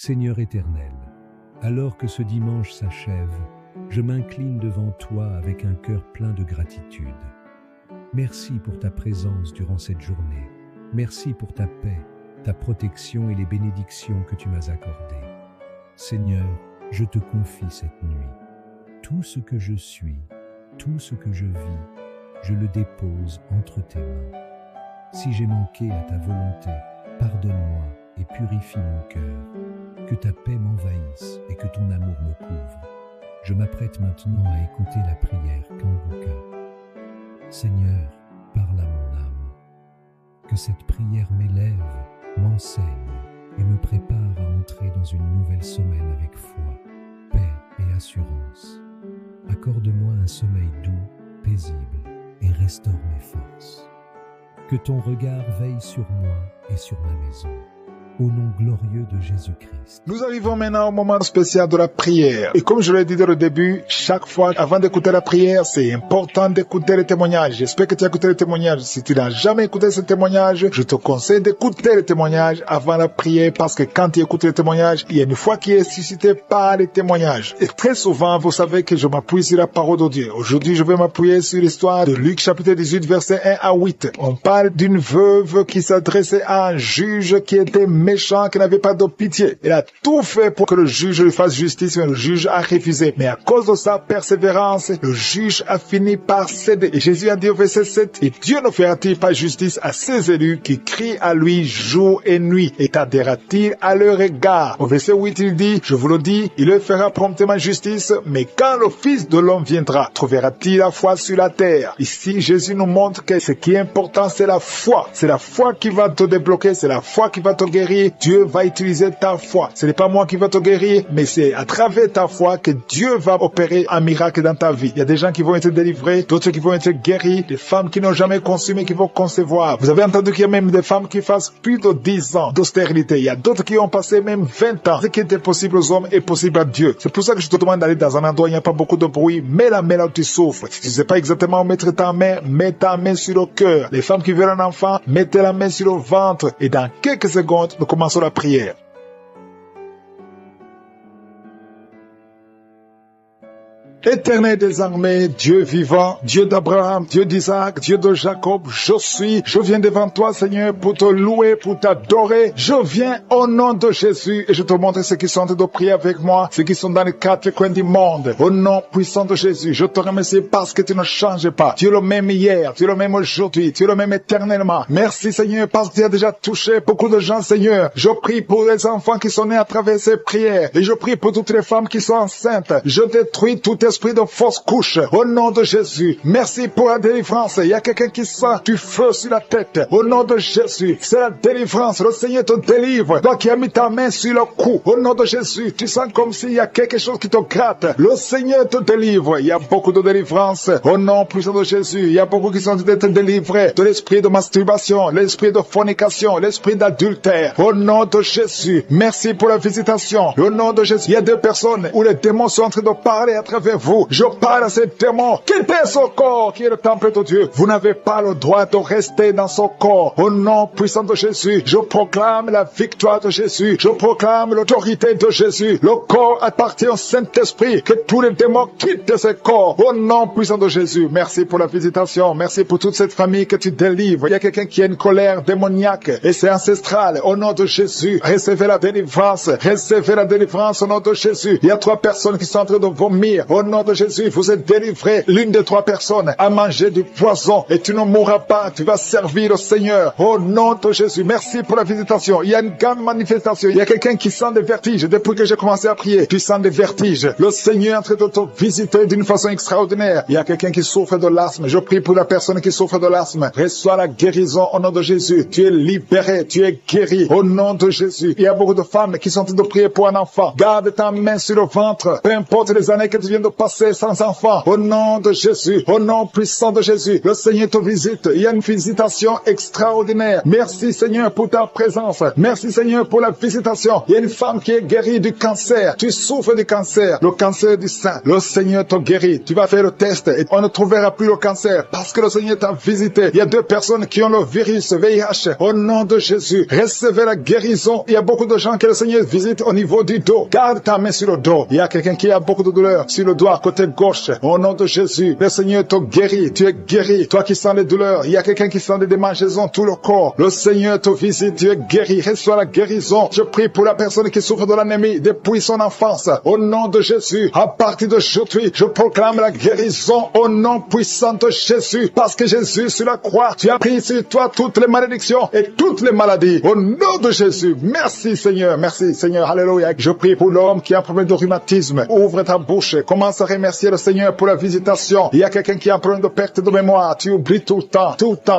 Seigneur éternel, alors que ce dimanche s'achève, je m'incline devant toi avec un cœur plein de gratitude. Merci pour ta présence durant cette journée. Merci pour ta paix, ta protection et les bénédictions que tu m'as accordées. Seigneur, je te confie cette nuit. Tout ce que je suis, tout ce que je vis, je le dépose entre tes mains. Si j'ai manqué à ta volonté, pardonne-moi et purifie mon cœur. Que ta paix m'envahisse et que ton amour me couvre. Je m'apprête maintenant à écouter la prière Kanguka. Seigneur, parle à mon âme. Que cette prière m'élève, m'enseigne et me prépare à entrer dans une nouvelle semaine avec foi, paix et assurance. Accorde-moi un sommeil doux, paisible et restaure mes forces. Que ton regard veille sur moi et sur ma maison. Au nom glorieux de Jésus-Christ. Nous arrivons maintenant au moment spécial de la prière. Et comme je l'ai dit dès le début, chaque fois, avant d'écouter la prière, c'est important d'écouter les témoignages. J'espère que tu as écouté les témoignages. Si tu n'as jamais écouté ce témoignage, je te conseille d'écouter les témoignages avant la prière parce que quand tu écoutes les témoignages, il y a une foi qui est suscitée par les témoignages. Et très souvent, vous savez que je m'appuie sur la parole de Dieu. Aujourd'hui, je vais m'appuyer sur l'histoire de Luc chapitre 18, verset 1 à 8. On parle d'une veuve qui s'adressait à un juge qui était méchant, qui n'avait pas de pitié. Il a tout fait pour que le juge lui fasse justice, mais le juge a refusé. Mais à cause de sa persévérance, le juge a fini par céder. Et Jésus a dit au verset 7, « Et Dieu ne fera-t-il pas justice à ses élus qui crient à lui jour et nuit, et tardera-t-il à leur égard ?» Au verset 8, il dit, « Je vous le dis, il leur fera promptement justice, mais quand le Fils de l'homme viendra, trouvera-t-il la foi sur la terre ?» Ici, Jésus nous montre que ce qui est important, c'est la foi. C'est la foi qui va te débloquer, c'est la foi qui va te guérir. Dieu va utiliser ta foi. Ce n'est pas moi qui va te guérir, mais c'est à travers ta foi que Dieu va opérer un miracle dans ta vie. Il y a des gens qui vont être délivrés, d'autres qui vont être guéris, des femmes qui n'ont jamais conçu mais qui vont concevoir. Vous avez entendu qu'il y a même des femmes qui fassent plus de 10 ans d'austérité. Il y a d'autres qui ont passé même 20 ans. Ce qui était possible aux hommes est possible à Dieu. C'est pour ça que je te demande d'aller dans un endroit où il n'y a pas beaucoup de bruit. Mets la main là où tu souffres. Si tu ne sais pas exactement où mettre ta main, mets ta main sur le cœur. Les femmes qui veulent un enfant, mettez la main sur le ventre. Et dans quelques secondes, nous commençons la prière. Éternel des armées, Dieu vivant, Dieu d'Abraham, Dieu d'Isaac, Dieu de Jacob, je viens devant toi, Seigneur, pour te louer, pour t'adorer. Je viens au nom de Jésus et je te montre ceux qui sont en train de prier avec moi, ceux qui sont dans les quatre coins du monde. Au nom puissant de Jésus, je te remercie parce que tu ne changes pas. Tu es le même hier, tu es le même aujourd'hui, tu es le même éternellement. Merci, Seigneur, parce que tu as déjà touché beaucoup de gens, Seigneur. Je prie pour les enfants qui sont nés à travers ces prières et je prie pour toutes les femmes qui sont enceintes. Je détruis tout esprit de fausse couche, au nom de Jésus. Merci pour la délivrance. Il y a quelqu'un qui sent du feu sur la tête. Au nom de Jésus, c'est la délivrance. Le Seigneur te délivre. Toi qui as mis ta main sur le cou, au nom de Jésus, tu sens comme s'il y a quelque chose qui te gratte. Le Seigneur te délivre. Il y a beaucoup de délivrance. Au nom puissant de Jésus, il y a beaucoup qui sont d'être délivrés de l'esprit de masturbation, l'esprit de fornication, l'esprit d'adultère. Au nom de Jésus, merci pour la visitation. Au nom de Jésus, il y a des personnes où les démons sont en train de parler à travers vous. Je parle à ces démons. Quittez ce corps qui est le temple de Dieu. Vous n'avez pas le droit de rester dans ce corps. Au nom puissant de Jésus, je proclame la victoire de Jésus. Je proclame l'autorité de Jésus. Le corps appartient au Saint-Esprit. Que tous les démons quittent ce corps. Au nom puissant de Jésus. Merci pour la visitation. Merci pour toute cette famille que tu délivres. Il y a quelqu'un qui a une colère démoniaque et c'est ancestral. Au nom de Jésus, recevez la délivrance. Recevez la délivrance au nom de Jésus. Il y a 3 personnes qui sont en train de vomir. Au nom de Jésus, vous êtes délivré. L'une des 3 personnes a mangé du poison et tu ne mourras pas. Tu vas servir le Seigneur. Au nom de Jésus, merci pour la visitation. Il y a une grande manifestation. Il y a quelqu'un qui sent des vertiges. Depuis que j'ai commencé à prier, tu sens des vertiges. Le Seigneur est en train de te visiter d'une façon extraordinaire. Il y a quelqu'un qui souffre de l'asthme. Je prie pour la personne qui souffre de l'asthme. Reçois la guérison au nom de Jésus. Tu es libéré. Tu es guéri. Au nom de Jésus. Il y a beaucoup de femmes qui sont en train de prier pour un enfant. Garde ta main sur le ventre. Peu importe les années que tu viens de passés sans enfant. Au nom de Jésus, au nom puissant de Jésus, le Seigneur te visite. Il y a une visitation extraordinaire. Merci Seigneur pour ta présence. Merci Seigneur pour la visitation. Il y a une femme qui est guérie du cancer. Tu souffres du cancer, le cancer du sein. Le Seigneur te guérit. Tu vas faire le test et on ne trouvera plus le cancer parce que le Seigneur t'a visité. Il y a 2 personnes qui ont le virus VIH. Au nom de Jésus, recevez la guérison. Il y a beaucoup de gens que le Seigneur visite au niveau du dos. Garde ta main sur le dos. Il y a quelqu'un qui a beaucoup de douleur sur le doigt, côté gauche. Au nom de Jésus, le Seigneur te guérit. Tu es guéri. Toi qui sens les douleurs, il y a quelqu'un qui sent des démangeaisons tout le corps. Le Seigneur te visite. Tu es guéri. Reçois la guérison. Je prie pour la personne qui souffre de l'anémie depuis son enfance. Au nom de Jésus, à partir d'aujourd'hui, je proclame la guérison au nom puissant de Jésus. Parce que Jésus, sur la croix, tu as pris sur toi toutes les malédictions et toutes les maladies. Au nom de Jésus, merci Seigneur. Merci Seigneur. Alléluia. Je prie pour l'homme qui a un problème de rhumatisme. Ouvre ta bouche. Commence à remercier le Seigneur pour la visitation. Il y a quelqu'un qui a un problème de perte de mémoire. Tu oublies tout le temps,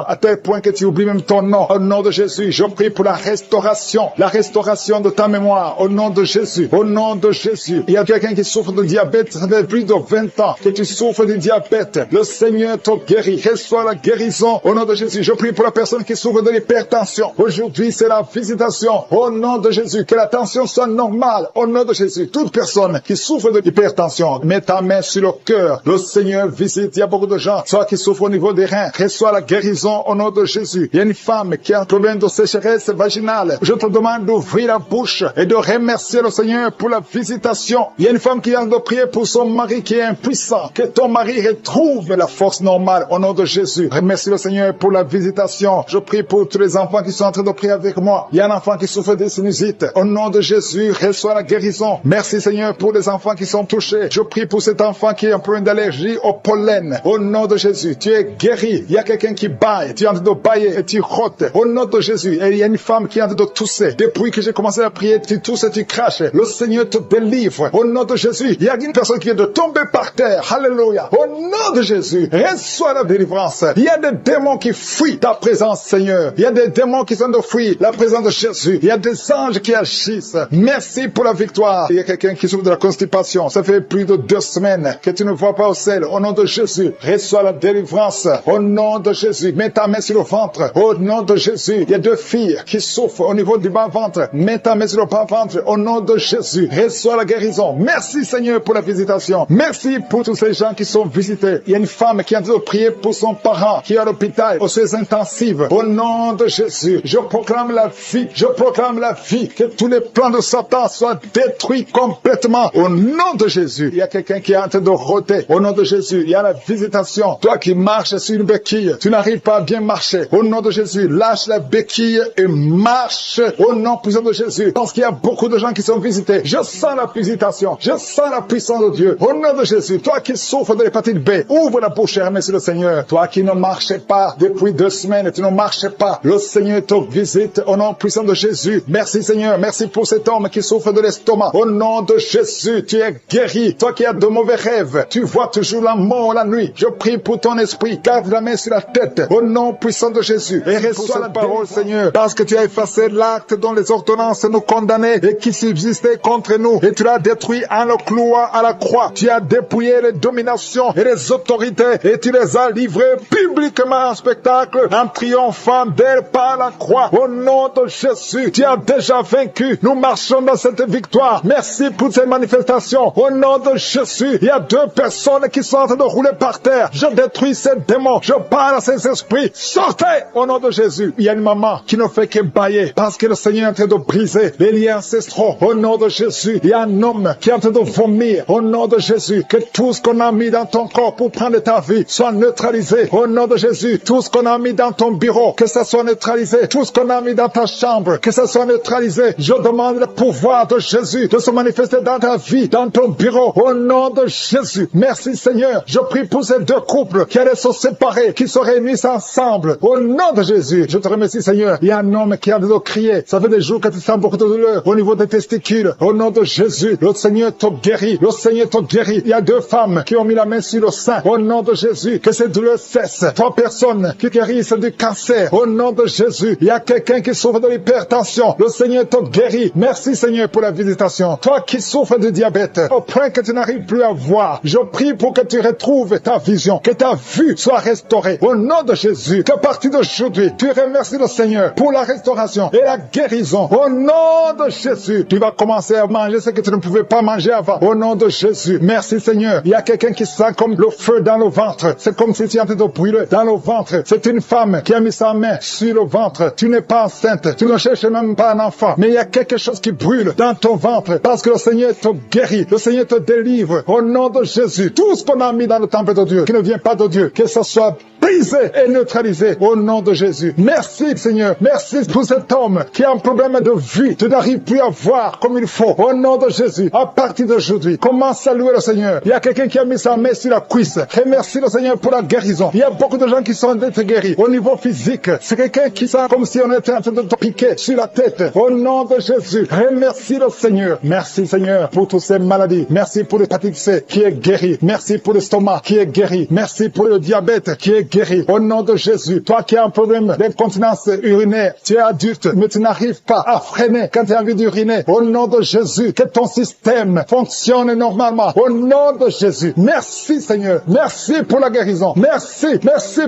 à tel point que tu oublies même ton nom. Au nom de Jésus, je prie pour la restauration de ta mémoire. Au nom de Jésus, au nom de Jésus. Il y a quelqu'un qui souffre de diabète. Ça fait plus de 20 ans que tu souffres de diabète. Le Seigneur te guérit. Reçois la guérison. Au nom de Jésus, je prie pour la personne qui souffre de l'hypertension. Aujourd'hui, c'est la visitation. Au nom de Jésus, que la tension soit normale. Au nom de Jésus, toute personne qui souffre de l'hypertension, mets ta main sur le cœur. Le Seigneur visite. Il y a beaucoup de gens, soit qui souffrent au niveau des reins. Reçois la guérison au nom de Jésus. Il y a une femme qui a un problème de sécheresse vaginale. Je te demande d'ouvrir la bouche et de remercier le Seigneur pour la visitation. Il y a une femme qui a de prier pour son mari qui est impuissant. Que ton mari retrouve la force normale au nom de Jésus. Remercie le Seigneur pour la visitation. Je prie pour tous les enfants qui sont en train de prier avec moi. Il y a un enfant qui souffre de sinusite. Au nom de Jésus, reçois la guérison. Merci Seigneur pour les enfants qui sont touchés. Je prie pour cet enfant qui a un problème d'allergie au pollen. Au nom de Jésus, tu es guéri. Il y a quelqu'un qui baille. Tu es en train de bailler et tu rotes. Au nom de Jésus. Et il y a une femme qui est en train de tousser. Depuis que j'ai commencé à prier, tu tousses et tu craches. Le Seigneur te délivre. Au nom de Jésus. Il y a une personne qui vient de tomber par terre. Alléluia. Au nom de Jésus, reçois la délivrance. Il y a des démons qui fuient ta présence, Seigneur. Il y a des démons qui sont de fuir la présence de Jésus. Il y a des anges qui agissent. Merci pour la victoire. Il y a quelqu'un qui souffre de la constipation. Ça fait plus de 2 semaines que tu ne vois pas au sel. Au nom de Jésus, reçois la délivrance. Au nom de Jésus, mets ta main sur le ventre. Au nom de Jésus, il y a 2 filles qui souffrent au niveau du bas-ventre. Mets ta main sur le bas-ventre. Au nom de Jésus, reçois la guérison. Merci Seigneur pour la visitation. Merci pour tous ces gens qui sont visités. Il y a une femme qui a dû prier pour son parent qui est à l'hôpital, aux soins intensifs. Au nom de Jésus, je proclame la vie. Je proclame la vie. Que tous les plans de Satan soient détruits complètement. Au nom de Jésus, il y a quelqu'un qui est en train de rôter. Au nom de Jésus, il y a la visitation. Toi qui marches sur une béquille, tu n'arrives pas à bien marcher. Au nom de Jésus, lâche la béquille et marche. Au nom puissant de Jésus. Parce qu'il y a beaucoup de gens qui sont visités. Je sens la visitation. Je sens la puissance de Dieu. Au nom de Jésus, toi qui souffres de l'hépatite B, ouvre la bouche et remercie le Seigneur. Toi qui ne marchais pas depuis 2 semaines, tu ne marchais pas. Le Seigneur te visite au nom puissant de Jésus. Merci Seigneur. Merci pour cet homme qui souffre de l'estomac. Au nom de Jésus, tu es guéri. Toi qui as de mauvais rêves, tu vois toujours la mort la nuit. Je prie pour ton esprit. Garde la main sur la tête. Au nom puissant de Jésus. Et reçois la parole, Seigneur. Parce que tu as effacé l'acte dont les ordonnances nous condamnaient et qui subsistait contre nous. Et tu l'as détruit en le clouant à la croix. Tu as dépouillé les dominations et les autorités et tu les as livrées publiquement en spectacle en triomphant d'elles par la croix. Au nom de Jésus, tu as déjà vaincu. Nous marchons dans cette victoire. Merci pour ces manifestations. Au nom de Jésus, il y a 2 personnes qui sont en train de rouler par terre. Je détruis ces démons. Je parle à ces esprits. Sortez au nom de Jésus. Il y a une maman qui ne fait que bailler parce que le Seigneur est en train de briser les liens ancestraux. Au nom de Jésus, il y a un homme qui est en train de vomir. Au nom de Jésus, que tout ce qu'on a mis dans ton corps pour prendre ta vie soit neutralisé. Au nom de Jésus, tout ce qu'on a mis dans ton bureau, que ça soit neutralisé. Tout ce qu'on a mis dans ta chambre, que ça soit neutralisé. Je demande le pouvoir de Jésus de se manifester dans ta vie, dans ton bureau. Au nom de Jésus. Merci Seigneur. Je prie pour ces 2 couples qui allaient se séparer, qui se réunissent ensemble. Au nom de Jésus. Je te remercie Seigneur. Il y a un homme qui a de crier. Ça fait des jours que tu sens beaucoup de douleur au niveau des testicules. Au nom de Jésus. Le Seigneur te guérit. Le Seigneur te guérit. Il y a 2 femmes qui ont mis la main sur le sein. Au nom de Jésus. Que ces douleurs cessent. 3 personnes qui guérissent du cancer. Au nom de Jésus. Il y a quelqu'un qui souffre de l'hypertension. Le Seigneur te guérit. Merci Seigneur pour la visitation. Toi qui souffres de diabète, au point que tu n'arrives plus à voir. Je prie pour que tu retrouves ta vision, que ta vue soit restaurée. Au nom de Jésus, qu'à partir d'aujourd'hui, tu remercies le Seigneur pour la restauration et la guérison. Au nom de Jésus, tu vas commencer à manger ce que tu ne pouvais pas manger avant. Au nom de Jésus, merci Seigneur. Il y a quelqu'un qui sent comme le feu dans le ventre. C'est comme si tu étais en train de brûler dans le ventre. C'est une femme qui a mis sa main sur le ventre. Tu n'es pas enceinte. Tu ne cherches même pas un enfant. Mais il y a quelque chose qui brûle dans ton ventre parce que le Seigneur te guérit. Le Seigneur te délivre. Au nom de Jésus, tout ce qu'on a mis dans le temple de Dieu, qui ne vient pas de Dieu, que ce soit brisé et neutralisé au nom de Jésus. Merci Seigneur. Merci pour cet homme qui a un problème de vue. Tu n'arrives plus à voir comme il faut. Au nom de Jésus, à partir d'aujourd'hui, commence à louer le Seigneur. Il y a quelqu'un qui a mis sa main sur la cuisse. Remercie le Seigneur pour la guérison. Il y a beaucoup de gens qui sont d'être guéris au niveau physique. C'est quelqu'un qui sent comme si on était en train de te piquer sur la tête. Au nom de Jésus, remercie le Seigneur. Merci Seigneur pour toutes ces maladies. Merci pour l'hépatite C qui est guéri. Merci pour l'estomac qui est guéri. Merci pour le diabète qui est guéri. Au nom de Jésus, toi qui as un problème d'incontinence urinaire, tu es adulte, mais tu n'arrives pas à freiner quand tu as envie d'uriner. Au nom de Jésus, que ton système fonctionne normalement. Au nom de Jésus, merci Seigneur. Merci pour la guérison. Merci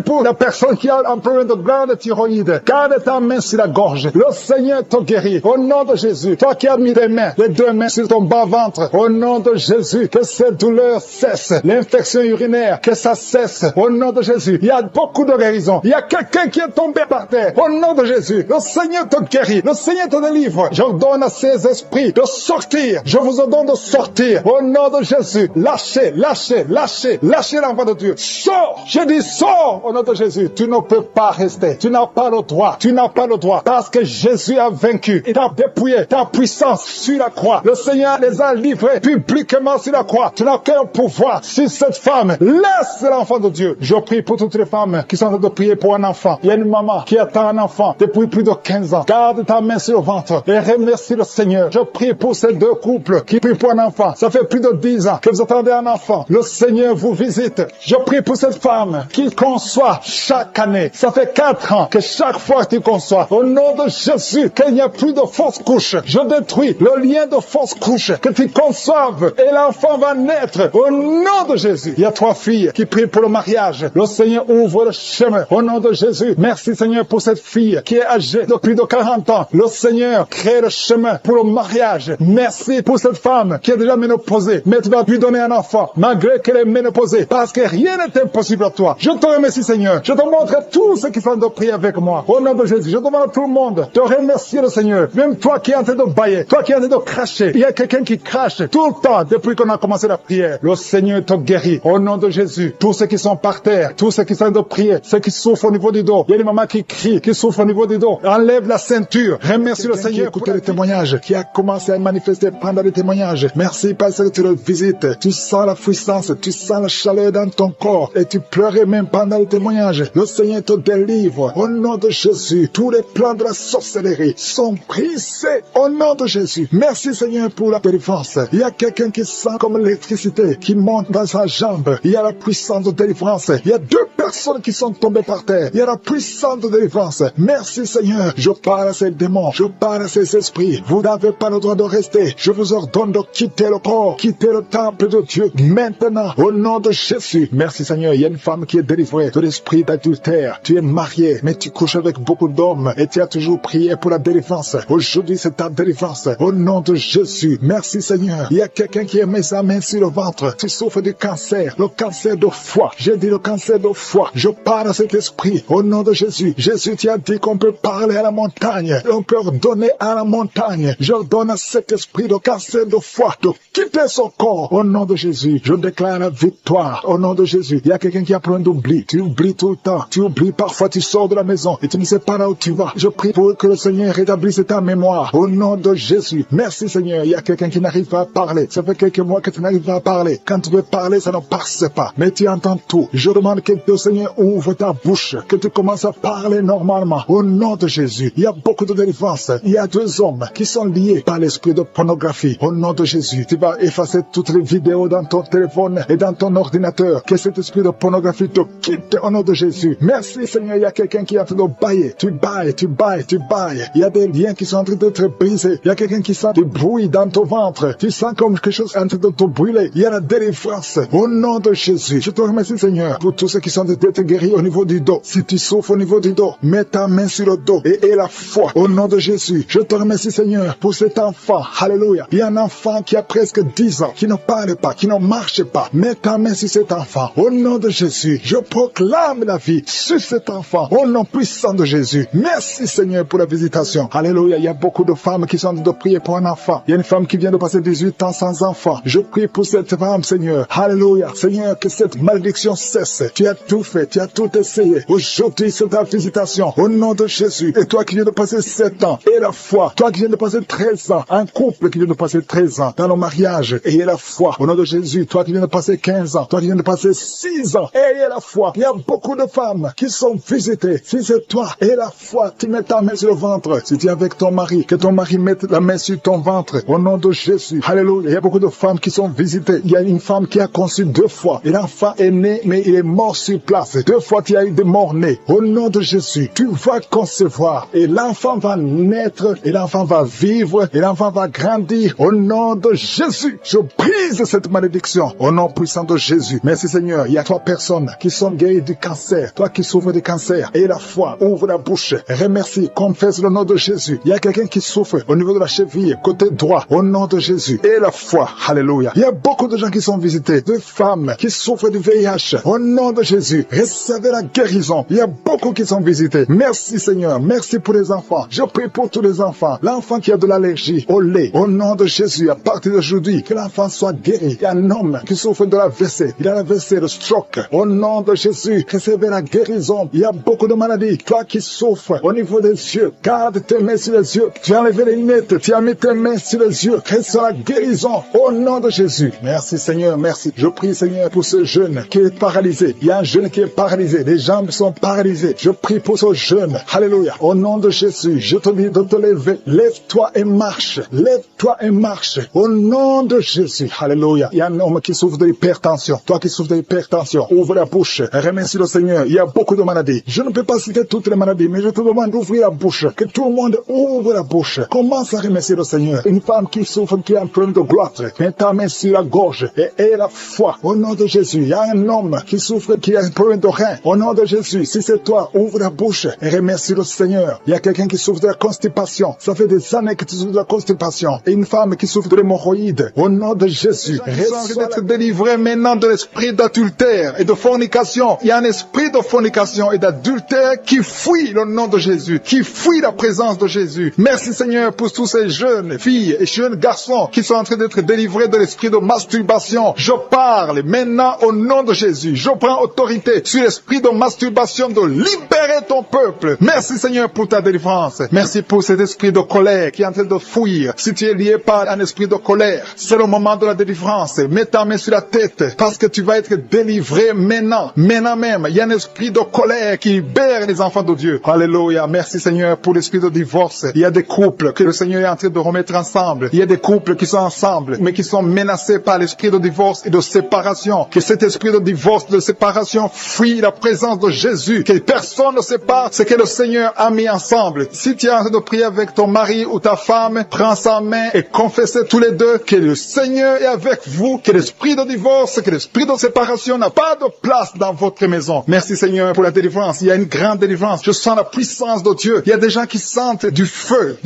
pour la personne qui a un problème de glande thyroïde. Garde ta main sur la gorge. Le Seigneur te guérit. Au nom de Jésus, toi qui as mis les deux mains sur ton bas-ventre. Au nom de Jésus, que cette douleur cesse. L'infection urinaire, que ça cesse. Au nom de Jésus, il y a beaucoup de guérison. Il y a quelqu'un qui est tombé par terre. Au nom de Jésus, le Seigneur te guérit. Le Seigneur te délivre. J'ordonne à ces esprits de sortir. Je vous ordonne de sortir. Au nom de Jésus, lâchez l'enfant de Dieu. Sors. Je dis sors au nom de Jésus. Tu ne peux pas rester. Tu n'as pas le droit. Tu n'as pas le droit. Parce que Jésus a vaincu. Il t'a dépouillé ta puissance sur la croix. Le Seigneur les a livrés publiquement sur la croix. Tu n'as qu'un pouvoir sur cette femme. Laisse l'enfant de Dieu. Je prie pour toutes les femmes qui sont en train de prier pour un enfant. Il y a une maman qui attend un enfant depuis plus de 15 ans. Garde ta main sur le ventre et remercie le Seigneur. Je prie pour ces deux couples qui prient pour un enfant. Ça fait plus de 10 ans que vous attendez un enfant. Le Seigneur vous visite. Je prie pour cette femme qui conçoit chaque année. Ça fait 4 ans que chaque fois que tu conçois, au nom de Jésus, qu'il n'y a plus de fausses couches. Je détruis le lien de fausses couches. Que tu conçoives et l'enfant va naître au nom de Jésus. Il y a 3 filles qui prient pour le mariage. Le Seigneur ouvre le chemin au nom de Jésus. Merci Seigneur pour cette fille qui est âgée de plus de 40 ans. Le Seigneur crée le chemin pour le mariage. Merci pour cette femme qui est déjà ménopausée. Mais tu vas lui donner un enfant malgré qu'elle est ménopausée. Parce que rien n'est impossible à toi. Je te remercie Seigneur. Je te montre tous ceux qui sont de prier avec moi. Au nom de Jésus, je demande à tout le monde de remercier le Seigneur. Même toi qui es en train de bailler, toi qui es en train de cracher. Il y a quelqu'un qui crache tout le temps depuis qu'on a commencé la prière. Le Seigneur te guérit. Au nom de Jésus, tous ceux qui sont par terre, tous ceux qui sont en train de prier, ceux qui souffrent au niveau du dos. Il y a une maman qui crie, qui souffre au niveau du dos. Enlève la ceinture. Remercie le Seigneur. Écoutez les témoignages, qui a commencé à manifester pendant les témoignages. Merci parce que tu le visites. Tu sens la puissance, tu sens la chaleur dans ton corps et tu pleurais même pendant le témoignage. Le Seigneur te délivre. Au nom de Jésus, tous les plans de la sorcellerie sont brisés. Au nom de Jésus. Merci Seigneur pour la délivrance. Il y a quelqu'un qui sent comme l'électricité qui monte dans sa jambe. Il y a la puissance de délivrance. Il y a 2 personnes qui sont tombées par terre. Il y a la puissance de délivrance. Merci Seigneur. Je parle à ces démons. Je parle à ces esprits. Vous n'avez pas le droit de rester. Je vous ordonne de quitter le corps. Quitter le temple de Dieu. Maintenant. Au nom de Jésus. Merci Seigneur. Il y a une femme qui est délivrée de l'esprit d'adultère. Tu es marié, mais tu couches avec beaucoup d'hommes et tu as toujours prié pour la délivrance. Aujourd'hui, c'est ta délivrance. Au nom de Jésus. Merci Seigneur. Il y a quelqu'un qui a mis sa main sur le ventre. Tu souffres du cancer. Le cancer de foie. J'ai dit le cancer de foie. Je parle à cet esprit. Au nom de Jésus. Jésus, tu as dit qu'on peut parler à la montagne. On peut ordonner à la montagne. J'ordonne à cet esprit de cancer de foie de quitter son corps. Au nom de Jésus. Je déclare la victoire. Au nom de Jésus. Il y a quelqu'un qui a plein d'oubli. Tu oublies tout le temps. Tu oublies parfois. Tu sors de la maison et tu ne sais pas là où tu vas. Je prie pour que le Seigneur rétablisse ta mémoire. Au nom de Jésus. Merci Seigneur. Il y a quelqu'un qui n'arrive pas à parler. Ça fait quelques mois que tu n'arrives pas à parler. Quand tu veux parler, ça ne passe pas. Mais tu entends tout. Je demande que le Seigneur Seigneur, ouvre ta bouche, que tu commences à parler normalement. Au nom de Jésus, il y a beaucoup de délivrance. Il y a 2 hommes qui sont liés par l'esprit de pornographie. Au nom de Jésus, tu vas effacer toutes les vidéos dans ton téléphone et dans ton ordinateur. Que cet esprit de pornographie te quitte au nom de Jésus. Merci Seigneur, il y a quelqu'un qui est en train de bailler. Tu bailles, tu bailles, tu bailles. Il y a des liens qui sont en train d'être brisés. Il y a quelqu'un qui sent du bruit dans ton ventre. Tu sens comme quelque chose en train de te brûler. Il y a la délivrance. Au nom de Jésus, je te remercie Seigneur pour tous ceux qui sont en train d'être guéris au niveau du dos. Si tu souffres au niveau du dos, mets ta main sur le dos et aie la foi. Au nom de Jésus, je te remercie Seigneur pour cet enfant. Alléluia. Il y a un enfant qui a presque 10 ans, qui ne parle pas, qui ne marche pas. Mets ta main sur cet enfant. Au nom de Jésus, je proclame la vie sur cet enfant. Au nom puissant de Jésus. Merci Seigneur pour la visitation. Alléluia. Il y a beaucoup de femmes qui sont en train de prier pour un enfant. Il y a une femme qui vient de passer 18 ans sans enfant. Je prie pour cette femme Seigneur. Alléluia. Seigneur, que cette malédiction cesse. Tu as tout fait, tu as tout essayé. Aujourd'hui, c'est ta visitation. Au nom de Jésus. Et toi qui viens de passer 7 ans, et la foi. Toi qui viens de passer 13 ans. Un couple qui vient de passer 13 ans dans le mariage, ayez la foi. Au nom de Jésus. Toi qui viens de passer 15 ans. Toi qui viens de passer 6 ans, ayez la foi. Il y a beaucoup de femmes qui sont visitées. Si c'est toi, ayez la foi. Tu mets ta main sur le ventre. Si tu es avec ton mari, que ton mari mette la main sur ton ventre. Au nom de Jésus. Alléluia. Il y a beaucoup de femmes qui sont visitées. Il y a une femme qui a conçu 2 fois. Et l'enfant est né, mais il est mort sur place. 2 fois, tu as eu des morts nés. Au nom de Jésus, tu vas concevoir. Et l'enfant va naître. Et l'enfant va vivre. Et l'enfant va grandir. Au nom de Jésus, je brise cette malédiction. Au nom puissant de Jésus. Merci Seigneur. Il y a 3 personnes qui sont guéries du cancer. Toi qui souffres du cancer. Et la foi. Ouvre la bouche. Remercie. Confesse le nom de Jésus. Il y a quelqu'un qui souffre au niveau de la cheville, côté droit. Au nom de Jésus. Et la foi. Alléluia. Il y a beaucoup de gens qui sont visités. De femmes qui souffrent du VIH. Au nom de Jésus. Recevez la guérison. Il y a beaucoup qui sont visités. Merci Seigneur. Merci pour les enfants. Je prie pour tous les enfants. L'enfant qui a de l'allergie au lait. Au nom de Jésus. À partir d'aujourd'hui, que l'enfant soit guéri. Il y a un homme qui souffre de la WC. Il a la WC, le stroke. Au nom de Jésus. Recevez la guérison. Il y a beaucoup de maladies. Toi qui souffres au niveau des yeux. Garde tes mains sur les yeux. Tu as enlevé les lunettes. Tu as mis tes mains sur les yeux. Reçois la guérison. Au nom de Jésus. Merci Seigneur. Merci. Je prie Seigneur pour ce jeune qui est paralysé. Il y a un jeune qui est paralysé. Les jambes sont paralysées. Je prie pour ce jeune. Alléluia. Au nom de Jésus. Je te dis de te lever. Lève-toi et marche. Lève-toi et marche. Au nom de Jésus. Alléluia. Il y a un homme qui souffre de l'hypertension. Toi qui souffres de l'hypertension. Ouvre la bouche. Remercie le Seigneur. Il y a beaucoup de maladies. Je ne peux pas citer toutes les maladies, mais je te demande d'ouvrir la bouche. Que tout le monde ouvre la bouche. Commence à remercier le Seigneur. Une femme qui souffre, qui a un problème de gloître. Mets ta main sur la gorge et aie la foi. Au nom de Jésus. Il y a un homme qui souffre, qui a un problème de rein. Au nom de Jésus. Si c'est toi, ouvre la bouche et remercie le Seigneur. Il y a quelqu'un qui souffre de la constipation. Ça fait des années que tu souffres de la constipation. Et une femme qui souffre de l'hémorroïde. Au nom de Jésus. Reçois d'être délivré maintenant de l'esprit d'adultère et de fornication. Il y a un esprit de fornication et d'adultère qui fuit le nom de Jésus, qui fuit la présence de Jésus. Merci Seigneur pour tous ces jeunes filles et jeunes garçons qui sont en train d'être délivrés de l'esprit de masturbation. Je parle maintenant au nom de Jésus. Je prends autorité sur l'esprit de masturbation, de libérer ton peuple. Merci Seigneur pour ta délivrance. Merci pour cet esprit de colère qui est en train de fuir. Si tu es lié par un esprit de colère, c'est le moment de la délivrance. Mets ta main sur la tête parce que tu vas être délivré maintenant. Maintenant même, il y a un esprit de colère qui libère les enfants de Dieu. Alléluia. Merci Seigneur pour l'esprit de divorce. Il y a des couples que le Seigneur est en train de remettre ensemble. Il y a des couples qui sont ensemble, mais qui sont menacés par l'esprit de divorce et de séparation. Que cet esprit de divorce, de séparation, fuit la présence de Jésus. Que personne ne sépare ce que le Seigneur a mis ensemble. Si tu es en train de prier avec ton mari ou ta femme, prends sa main et confessez tous les deux que le Seigneur est avec vous, que l'esprit de divorce, que l'esprit de séparation n'a pas de place dans votre maison. Merci Seigneur pour la délivrance. Il y a une grande délivrance. Je sens la puissance de Dieu. Il y a des gens qui sentent du feu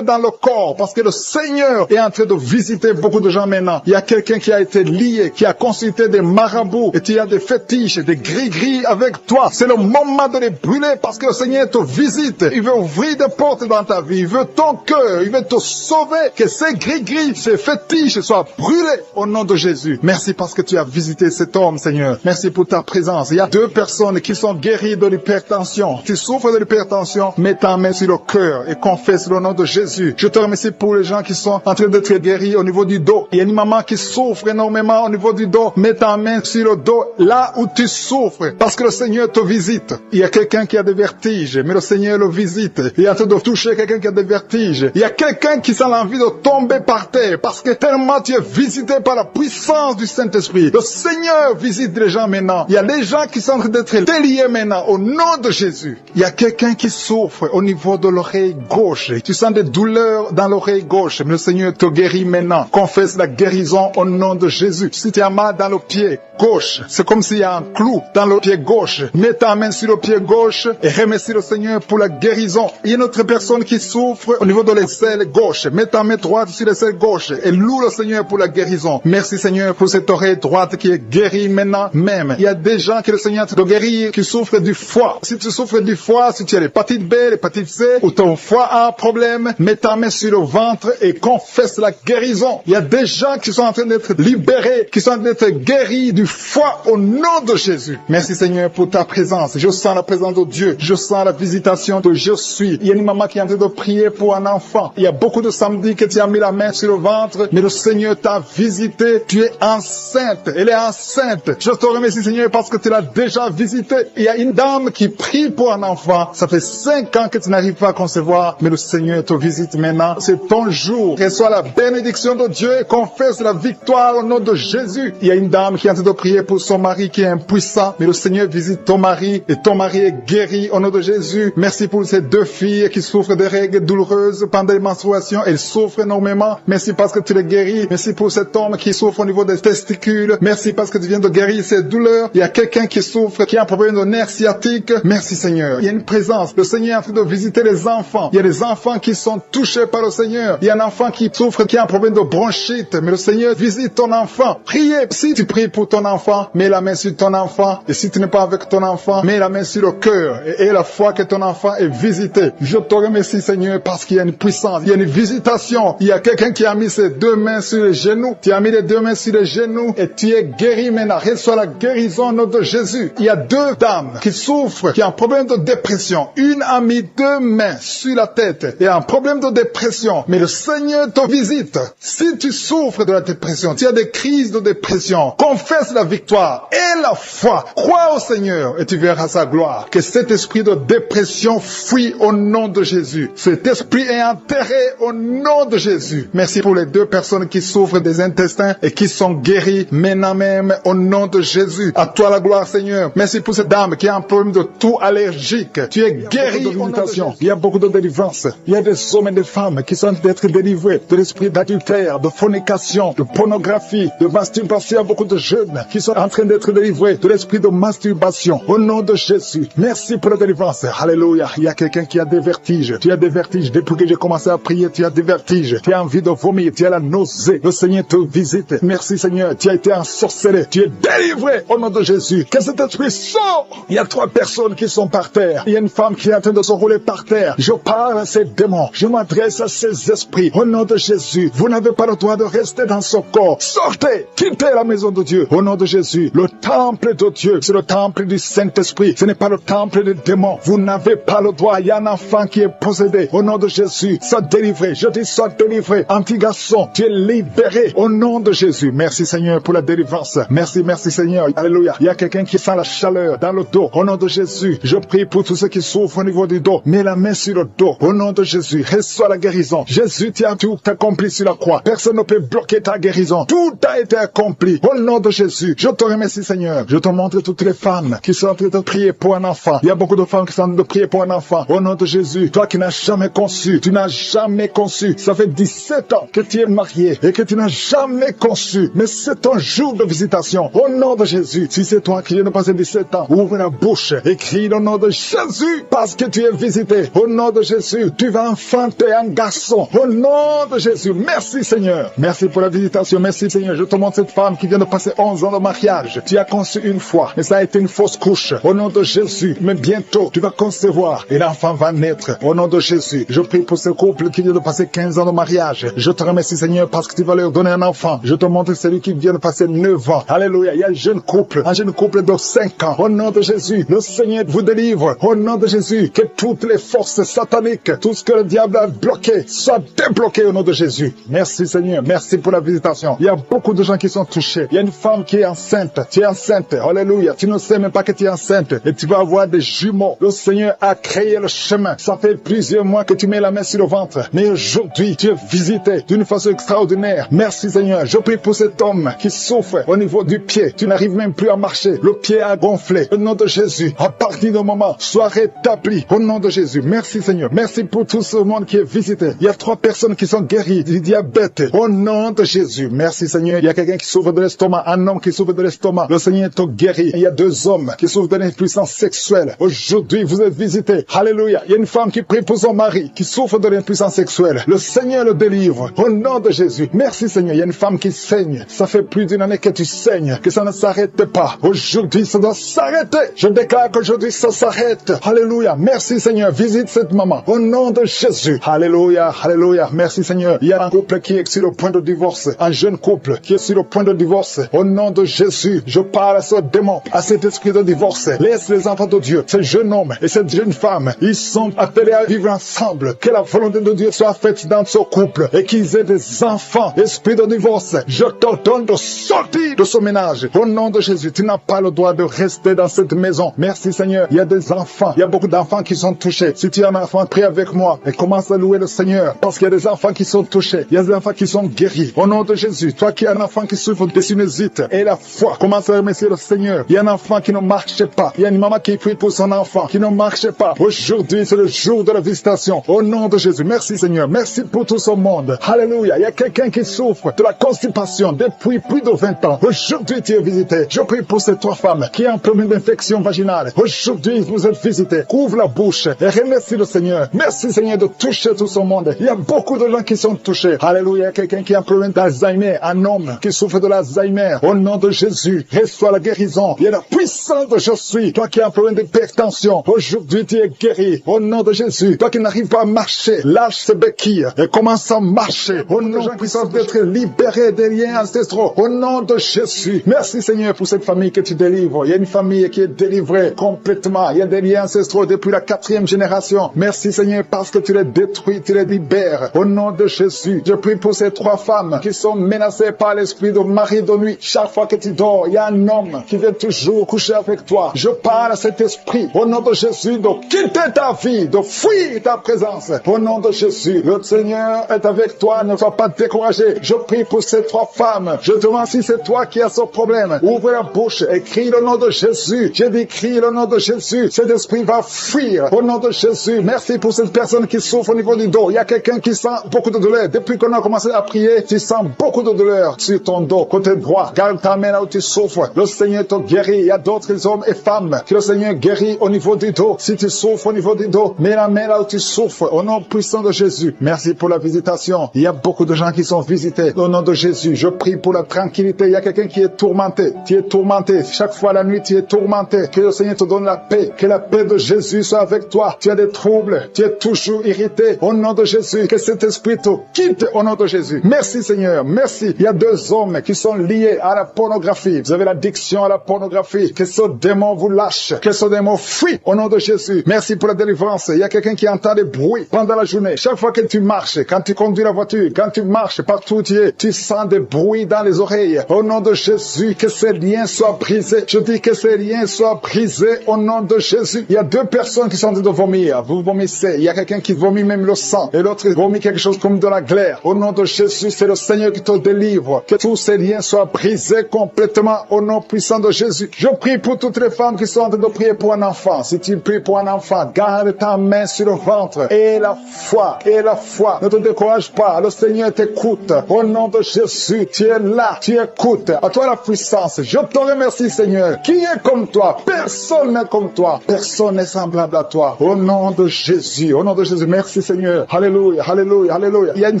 dans le corps parce que le Seigneur est en train de visiter beaucoup de gens maintenant. Il y a quelqu'un qui a été lié, qui a consulté des marabouts et tu as des fétiches, des gris-gris avec toi. C'est le moment de les brûler parce que le Seigneur te visite. Il veut ouvrir des portes dans ta vie. Il veut ton cœur. Il veut te sauver. Que ces gris-gris, ces fétiches soient brûlés au nom de Jésus. Merci parce que tu as visité cet homme, Seigneur. Merci pour ta présence. Il y a 2 personnes qui sont guéries de l'hypertension. Tu souffres de l'hypertension, mets ta main sur le cœur et confesse le nom de Jésus. Je te remercie pour les gens qui sont en train d'être guéris au niveau du dos. Il y a une maman qui souffre énormément au niveau du dos. Mets ta main sur le dos, là où tu souffres. souffre parce que le Seigneur te visite. Il y a quelqu'un qui a des vertiges, mais le Seigneur le visite. Il est en train de toucher quelqu'un qui a des vertiges. Il y a quelqu'un qui sent l'envie de tomber par terre parce que tellement tu es visité par la puissance du Saint-Esprit. Le Seigneur visite les gens maintenant. Il y a des gens qui sont en train d'être déliés maintenant au nom de Jésus. Il y a quelqu'un qui souffre au niveau de l'oreille gauche. Tu sens des douleurs dans l'oreille gauche, mais le Seigneur te guérit maintenant. Confesse la guérison au nom de Jésus. Si tu as mal dans le pied gauche, c'est comme s'il y a un clou dans le pied gauche. Mets ta main sur le pied gauche et remercie le Seigneur pour la guérison. Il y a une autre personne qui souffre au niveau de l'aisselle gauche. Mets ta main droite sur l'aisselle gauche et loue le Seigneur pour la guérison. Merci Seigneur pour cette oreille droite qui est guérie maintenant même. Il y a des gens que le Seigneur te guérit qui souffrent du foie. Si tu souffres du foie, si tu as l'hépatite B, l'hépatite C ou ton foie a un problème, mets ta main sur le ventre et confesse la guérison. Il y a des gens qui sont en train d'être libérés, qui sont en train d'être guéris du foie au nom de Jésus. Merci Seigneur pour ta présence. Je sens la présence de Dieu. Je sens la visitation de je suis. Il y a une maman qui est en train de prier pour un enfant. Il y a beaucoup de samedis que tu as mis la main sur le ventre, mais le Seigneur t'a visité. Tu es enceinte. Elle est enceinte. Je te remercie Seigneur parce que tu l'as déjà visité. Il y a une dame qui prie pour un enfant. Ça fait 5 ans que tu n'arrives pas à concevoir, mais le Seigneur te visite maintenant. C'est ton jour. Reçois la bénédiction de Dieu et confesse la victoire au nom de Jésus. Il y a une dame qui est en train de prier pour son mari qui est impuissant, mais le Seigneur visite ton mari et ton mari est guéri au nom de Jésus. Merci pour ces 2 filles qui souffrent de règles douloureuses pendant les menstruations. Elles souffrent énormément. Merci parce que tu les guéris. Merci pour cet homme qui souffre au niveau des testicules. Merci parce que tu viens de guérir ces douleurs. Il y a quelqu'un qui souffre, qui a un problème de nerf sciatique. Merci Seigneur. Il y a une présence. Le Seigneur est en train de visiter les enfants. Il y a des enfants qui sont touchés par le Seigneur. Il y a un enfant qui souffre, qui a un problème de bronchite. Mais le Seigneur visite ton enfant. Priez. Si tu pries pour ton enfant, mets la main sur ton enfant. Et si tu n'es pas avec ton enfant, mets la main sur le cœur. Et la foi que ton enfant est visité. Je te remercie Seigneur parce qu'il y a une puissance. Il y a une visitation. Il y a quelqu'un qui a mis ses 2 mains sur les genoux. Tu as mis les 2 mains sur les genoux et tu es guéri maintenant. Reçois la guérison au nom de Jésus. Il y a 2 dames qui souffrent, qui ont un problème de dépression. Une a mis 2 mains sur la tête et a un problème de dépression. Mais le Seigneur te visite. Si tu souffres de la dépression, tu as des crises de dépression, confesse la victoire et la foi. Crois au Seigneur et tu verras sa gloire. Que cet esprit de dépression fuit au nom de Jésus. Cet esprit est enterré au nom de Jésus. Merci pour les 2 personnes qui souffrent des intestins et qui sont guéries maintenant même au nom de Jésus. À toi la gloire Seigneur. Merci pour cette dame qui a un problème de toux allergique. Tu es guéri au nom de Jésus. Il y a beaucoup de délivrance. Il y a des hommes et des femmes qui sont en train d'être délivrés de l'esprit d'adultère, de fornication, de pornographie, de masturbation. Il y a beaucoup de jeunes qui sont en train d'être délivrés de l'esprit de masturbation au nom de Jésus. Merci pour la délivrance. Alléluia. Il y a quelqu'un qui a des vertiges. Tu as des vertiges. Depuis que j'ai commencé à prier, tu as des vertiges. Tu as envie de vomir. Tu as la nausée. Le Seigneur te visite. Merci Seigneur. Tu as été ensorcelé. Tu es délivré au nom de Jésus. Que cet esprit sort. Il y a 3 personnes qui sont par terre. Il y a une femme qui est en train de se rouler par terre. Je parle à ces démons. Je m'adresse à ces esprits. Au nom de Jésus. Vous n'avez pas le droit de rester dans ce corps. Sortez. Quittez la maison de Dieu. Au nom de Jésus. Le temple de Dieu, c'est le temple du Saint-Esprit. Ce n'est pas le temple des démons. Vous n'avez pas le droit. Il y a un enfant qui est possédé. Au nom de Jésus. Sois délivré. Je dis sois délivré. Petit garçon, tu es libéré. Au nom de Jésus. Merci Seigneur pour la délivrance. Merci Seigneur. Alléluia. Il y a quelqu'un qui sent la chaleur dans le dos. Au nom de Jésus. Je prie pour tous ceux qui souffrent au niveau du dos. Mets la main sur le dos. Au nom de Jésus. Reçois la guérison. Jésus, tu as tout accompli sur la croix. Personne ne peut bloquer ta guérison. Tout a été accompli. Au nom de Jésus. Je te remercie Seigneur. Je te montre toutes les femmes qui sont en train de prier pour un enfant. Il y a beaucoup de femmes qui sont en train de prier pour un enfant. Au nom de Jésus. Toi qui n'as jamais conçu. Tu n'as jamais conçu. Ça fait 17 ans que tu es marié et que tu n'as jamais conçu. Mais c'est ton jour de visitation. Au nom de Jésus. Si c'est toi qui viens de passer 17 ans, ouvre la bouche et crie le nom de Jésus parce que tu es visité. Au nom de Jésus. Tu vas enfanter un garçon. Au nom de Jésus. Merci Seigneur. Merci pour la visitation. Merci Seigneur. Je te montre cette femme qui vient de passer 11 ans de mariage. Tu as conçu une fois, mais ça a été une fausse couche. Au nom de Jésus. Mais bientôt, tu vas concevoir et l'enfant va naître. Au nom de Jésus. Je prie pour ce couple qui vient de passer 15 ans de mariage. Je te remercie Seigneur parce que tu vas leur donner un enfant. Je te montre celui qui vient de passer 9 ans. Alléluia. Il y a un jeune couple de 5 ans. Au nom de Jésus. Le Seigneur vous délivre. Au nom de Jésus. Que toutes les forces sataniques, tout ce que le diable a bloqué, soit débloqué au nom de Jésus. Merci Seigneur. Merci pour la visitation. Il y a beaucoup de gens qui sont touchés. Il y a une femme qui est enceinte. Tu es enceinte. Alléluia. Alléluia. Tu ne sais même pas que tu es enceinte et tu vas avoir des jumeaux. Le Seigneur a créé le chemin. Ça fait plusieurs mois que tu mets la main sur le ventre. Mais aujourd'hui, tu es visité d'une façon extraordinaire. Merci Seigneur. Je prie pour cet homme qui souffre au niveau du pied. Tu n'arrives même plus à marcher. Le pied a gonflé. Au nom de Jésus, à partir du moment, sois rétabli. Au nom de Jésus. Merci Seigneur. Merci pour tout ce monde qui est visité. Il y a 3 personnes qui sont guéries du diabète. Au nom de Jésus. Merci Seigneur. Il y a quelqu'un qui souffre de l'estomac. Un homme qui souffre de l'estomac. Le Seigneur te guérit. Il y a 2 hommes qui souffrent de l'impuissance sexuelle. Aujourd'hui, vous êtes visités. Alléluia. Il y a une femme qui prie pour son mari qui souffre de l'impuissance sexuelle. Le Seigneur le délivre. Au nom de Jésus. Merci Seigneur. Il y a une femme qui saigne. Ça fait plus d'une année que tu saignes. Que ça ne s'arrête pas. Aujourd'hui, ça doit s'arrêter. Je déclare qu'aujourd'hui, ça s'arrête. Alléluia. Merci Seigneur. Visite cette maman. Au nom de Jésus. Alléluia. Alléluia. Merci Seigneur. Il y a un couple qui est sur le point de divorce. Un jeune couple qui est sur le point de divorce. Au nom de Jésus, je parle à ce démon, à cet esprit de divorce. Laisse les enfants de Dieu, ce jeune homme et cette jeune femme, ils sont appelés à vivre ensemble. Que la volonté de Dieu soit faite dans ce couple et qu'ils aient des enfants. Esprit de divorce, je t'ordonne de sortir de ce ménage. Au nom de Jésus, tu n'as pas le droit de rester dans cette maison. Merci Seigneur. Il y a des enfants, il y a beaucoup d'enfants qui sont touchés. Si tu es un enfant, prie avec moi et commence à louer le Seigneur. Parce qu'il y a des enfants qui sont touchés. Il y a des enfants qui sont guéris. Au nom de Jésus, toi qui es un enfant qui souffre de sinusite et la foi, commence à remercier le Seigneur. Il y a un enfant qui ne marche pas. Il y a une maman qui prie pour son enfant qui ne marche pas. Aujourd'hui, c'est le jour de la visitation. Au nom de Jésus, merci Seigneur. Merci pour tout ce monde. Alléluia. Il y a quelqu'un qui souffre de la constipation depuis plus de 20 ans. Aujourd'hui, tu es visité. Je prie pour ces 3 femmes qui ont un problème d'infection vaginale. Aujourd'hui, vous êtes visités. Ouvre la bouche et remercie le Seigneur. Merci Seigneur de toucher tout ce monde. Il y a beaucoup de gens qui sont touchés. Alléluia. Il y a quelqu'un qui a un problème d'Alzheimer. Un homme qui souffre de l'Alzheimer. Au nom de Jésus, reçois la guérison. Il y a la puissance de je suis. Toi qui as un problème d'hypertension, aujourd'hui tu es guéri. Au nom de Jésus, toi qui n'arrives pas à marcher, lâche ces béquilles et commence à marcher. Au nom de puissant d'être libéré des liens ancestraux. Au nom de Jésus. Merci Seigneur pour cette famille que tu délivres. Il y a une famille qui est délivrée complètement. Il y a des liens ancestraux depuis la 4e génération. Merci Seigneur parce que tu les détruis, tu les libères. Au nom de Jésus, je prie pour ces 3 femmes qui sont menacées par l'esprit de mari de nuit. Chaque fois que tu dors, il y a un homme qui vient toujours coucher avec toi. Je parle à cet esprit, au nom de Jésus, de quitter ta vie, de fuir ta présence. Au nom de Jésus, le Seigneur est avec toi, ne sois pas découragé. Je prie pour ces 3 femmes. Je te demande si c'est toi qui as ce problème. Ouvre la bouche et crie le nom de Jésus. J'ai dit crie le nom de Jésus. Cet esprit va fuir. Au nom de Jésus, merci pour cette personne qui souffre au niveau du dos. Il y a quelqu'un qui sent beaucoup de douleur. Depuis qu'on a commencé à prier, tu sens beaucoup de douleur sur ton dos, côté droit. Garde ta main là où tu souffres. Le Seigneur te guérit. Il y a d'autres hommes et femmes que le Seigneur guérit au niveau du dos. Si tu souffres au niveau du dos, mets la main là où tu souffres. Au nom puissant de Jésus. Merci pour la visitation. Il y a beaucoup de gens qui sont visités. Au nom de Jésus, je prie pour la tranquillité. Il y a quelqu'un qui est tourmenté. Tu es tourmenté. Chaque fois la nuit, tu es tourmenté. Que le Seigneur te donne la paix. Que la paix de Jésus soit avec toi. Tu as des troubles. Tu es toujours irrité. Au nom de Jésus, que cet esprit te quitte au nom de Jésus. Merci Seigneur. Merci. Il y a 2 hommes qui sont liés à la pornographie. Vous avez l'addiction à la pornographie. Que ce démon vous lâche. Que ce démon fuit au nom de Jésus. Merci pour la délivrance. Il y a quelqu'un qui entend des bruits pendant la journée. Chaque fois que tu marches, quand tu conduis la voiture, quand tu marches partout où tu es, tu sens des bruits dans les oreilles. Au nom de Jésus, que ces liens soient brisés. Je dis que ces liens soient brisés au nom de Jésus. Il y a 2 personnes qui sont en train de vomir. Vous vomissez. Il y a quelqu'un qui vomit même le sang. Et l'autre vomit quelque chose comme de la glaire. Au nom de Jésus, c'est le Seigneur qui te délivre. Que tous ces liens soient brisés complètement au nom puissant de Jésus. Je prie pour toutes les femmes qui sont en train de prier pour un enfant. Si tu pries pour un enfant, garde ta main sur le ventre. Et la foi, et la foi. Ne te décourage pas. Le Seigneur t'écoute. Au nom de Jésus, tu es là. Tu écoutes. À toi la puissance. Je te remercie, Seigneur. Qui est comme toi? Personne n'est comme toi. Personne n'est semblable à toi. Au nom de Jésus. Au nom de Jésus. Merci, Seigneur. Alléluia, alléluia, alléluia. Il y a une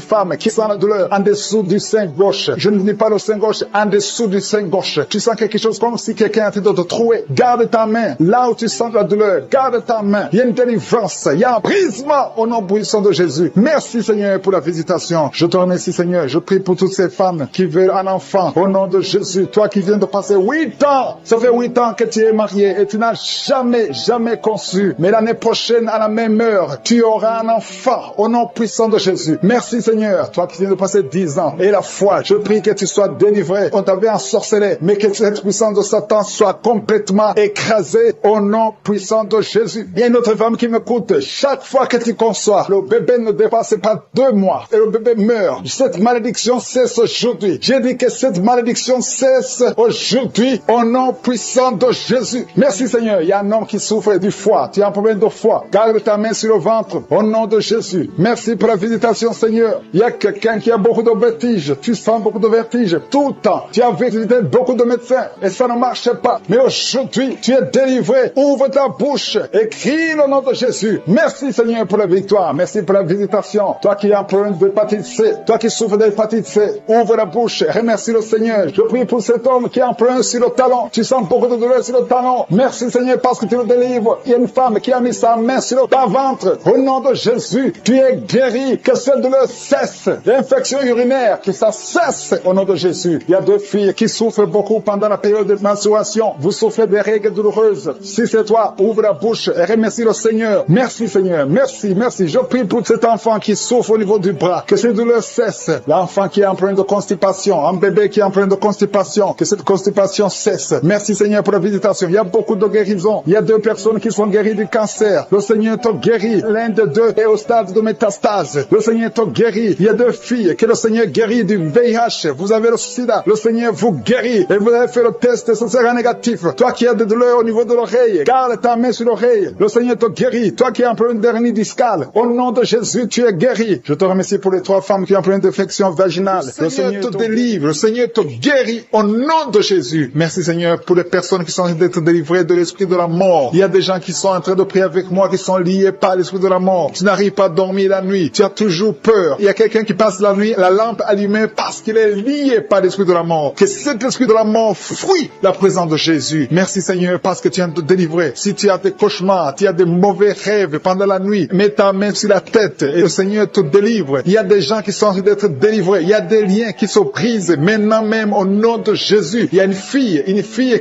femme qui sent la douleur en dessous du sein gauche. Je ne dis pas le sein gauche, en dessous du sein gauche. Tu sens quelque chose comme si quelqu'un est en train de te trouver. Garde ta main. Là où tu sens la douleur, garde ta main. Il y a une délivrance. Il y a un brisement au nom puissant de Jésus. Merci, Seigneur, pour la visitation. Je te remercie, Seigneur. Je prie pour toutes ces femmes qui veulent un enfant. Au nom de Jésus. Toi qui viens de passer 8 ans. Ça fait 8 ans que tu es marié et tu n'as jamais conçu. Mais l'année prochaine, à la même heure, tu auras un enfant. Au nom puissant de Jésus. Merci, Seigneur. Toi qui viens de passer 10 ans. Et la foi, je prie que tu sois délivré. On t'avait ensorcelé. Mais que cette puissance de Satan Satan soit complètement écrasé au nom puissant de Jésus. Il y a une autre femme qui m'écoute. Chaque fois que tu conçois, le bébé ne dépasse pas 2 mois et le bébé meurt. Cette malédiction cesse aujourd'hui. J'ai dit que cette malédiction cesse aujourd'hui au nom puissant de Jésus. Merci Seigneur. Il y a un homme qui souffre du foie. Tu as un problème de foie. Garde ta main sur le ventre au nom de Jésus. Merci pour la visitation Seigneur. Il y a quelqu'un qui a beaucoup de vertiges. Tu sens beaucoup de vertiges tout le temps. Tu as visité beaucoup de médecins et ça ne marche pas. Mais aujourd'hui, tu es délivré. Ouvre ta bouche et crie le nom de Jésus. Merci Seigneur pour la victoire. Merci pour la visitation. Toi qui as un problème d'hépatite C, toi qui souffres d'hépatite C, ouvre la bouche. Remercie le Seigneur. Je prie pour cet homme qui a un problème sur le talon. Tu sens beaucoup de douleur sur le talon. Merci Seigneur parce que tu le délivres. Il y a une femme qui a mis sa main sur le ventre. Au nom de Jésus, tu es guéri. Que cette douleur cesse. L'infection urinaire, que ça cesse au nom de Jésus. Il y a 2 filles qui souffrent beaucoup pendant la période de menstruation. Vous souffrez des règles douloureuses. Si c'est toi, ouvre la bouche et remercie le Seigneur. Merci Seigneur. Merci, merci. Je prie pour cet enfant qui souffre au niveau du bras. Que cette douleur cesse. L'enfant qui est en problème de constipation. Un bébé qui est en problème de constipation. Que cette constipation cesse. Merci Seigneur pour la visitation. Il y a beaucoup de guérisons. Il y a 2 personnes qui sont guéries du cancer. Le Seigneur te guérit. L'un de 2 est au stade de métastase. Le Seigneur te guérit. Il y a 2 filles que le Seigneur guérit du VIH. Vous avez le sida. Le Seigneur vous guérit. Et vous avez fait le test, ce sera négatif. Toi qui as des douleurs au niveau de l'oreille, garde ta main sur l'oreille. Le Seigneur te guérit. Toi qui as un problème d'hernie discale, au nom de Jésus, tu es guéri. Je te remercie pour les 3 femmes qui ont un problème d'infection vaginale. Le Seigneur te délivre. Le Seigneur te guérit au nom de Jésus. Merci Seigneur pour les personnes qui sont en train d'être délivrées de l'esprit de la mort. Il y a des gens qui sont en train de prier avec moi, qui sont liés par l'esprit de la mort. Tu n'arrives pas à dormir la nuit. Tu as toujours peur. Il y a quelqu'un qui passe la nuit, la lampe allumée parce qu'il est lié par l'esprit de la mort. Que cet esprit de la mort fuit la présence de Jésus. Merci Seigneur parce que tu viens de te délivrer. Si tu as des cauchemars, tu as des mauvais rêves pendant la nuit, mets ta main sur la tête et le Seigneur te délivre. Il y a des gens qui sont en train d'être délivrés. Il y a des liens qui se brisent maintenant même au nom de Jésus. Il y a une fille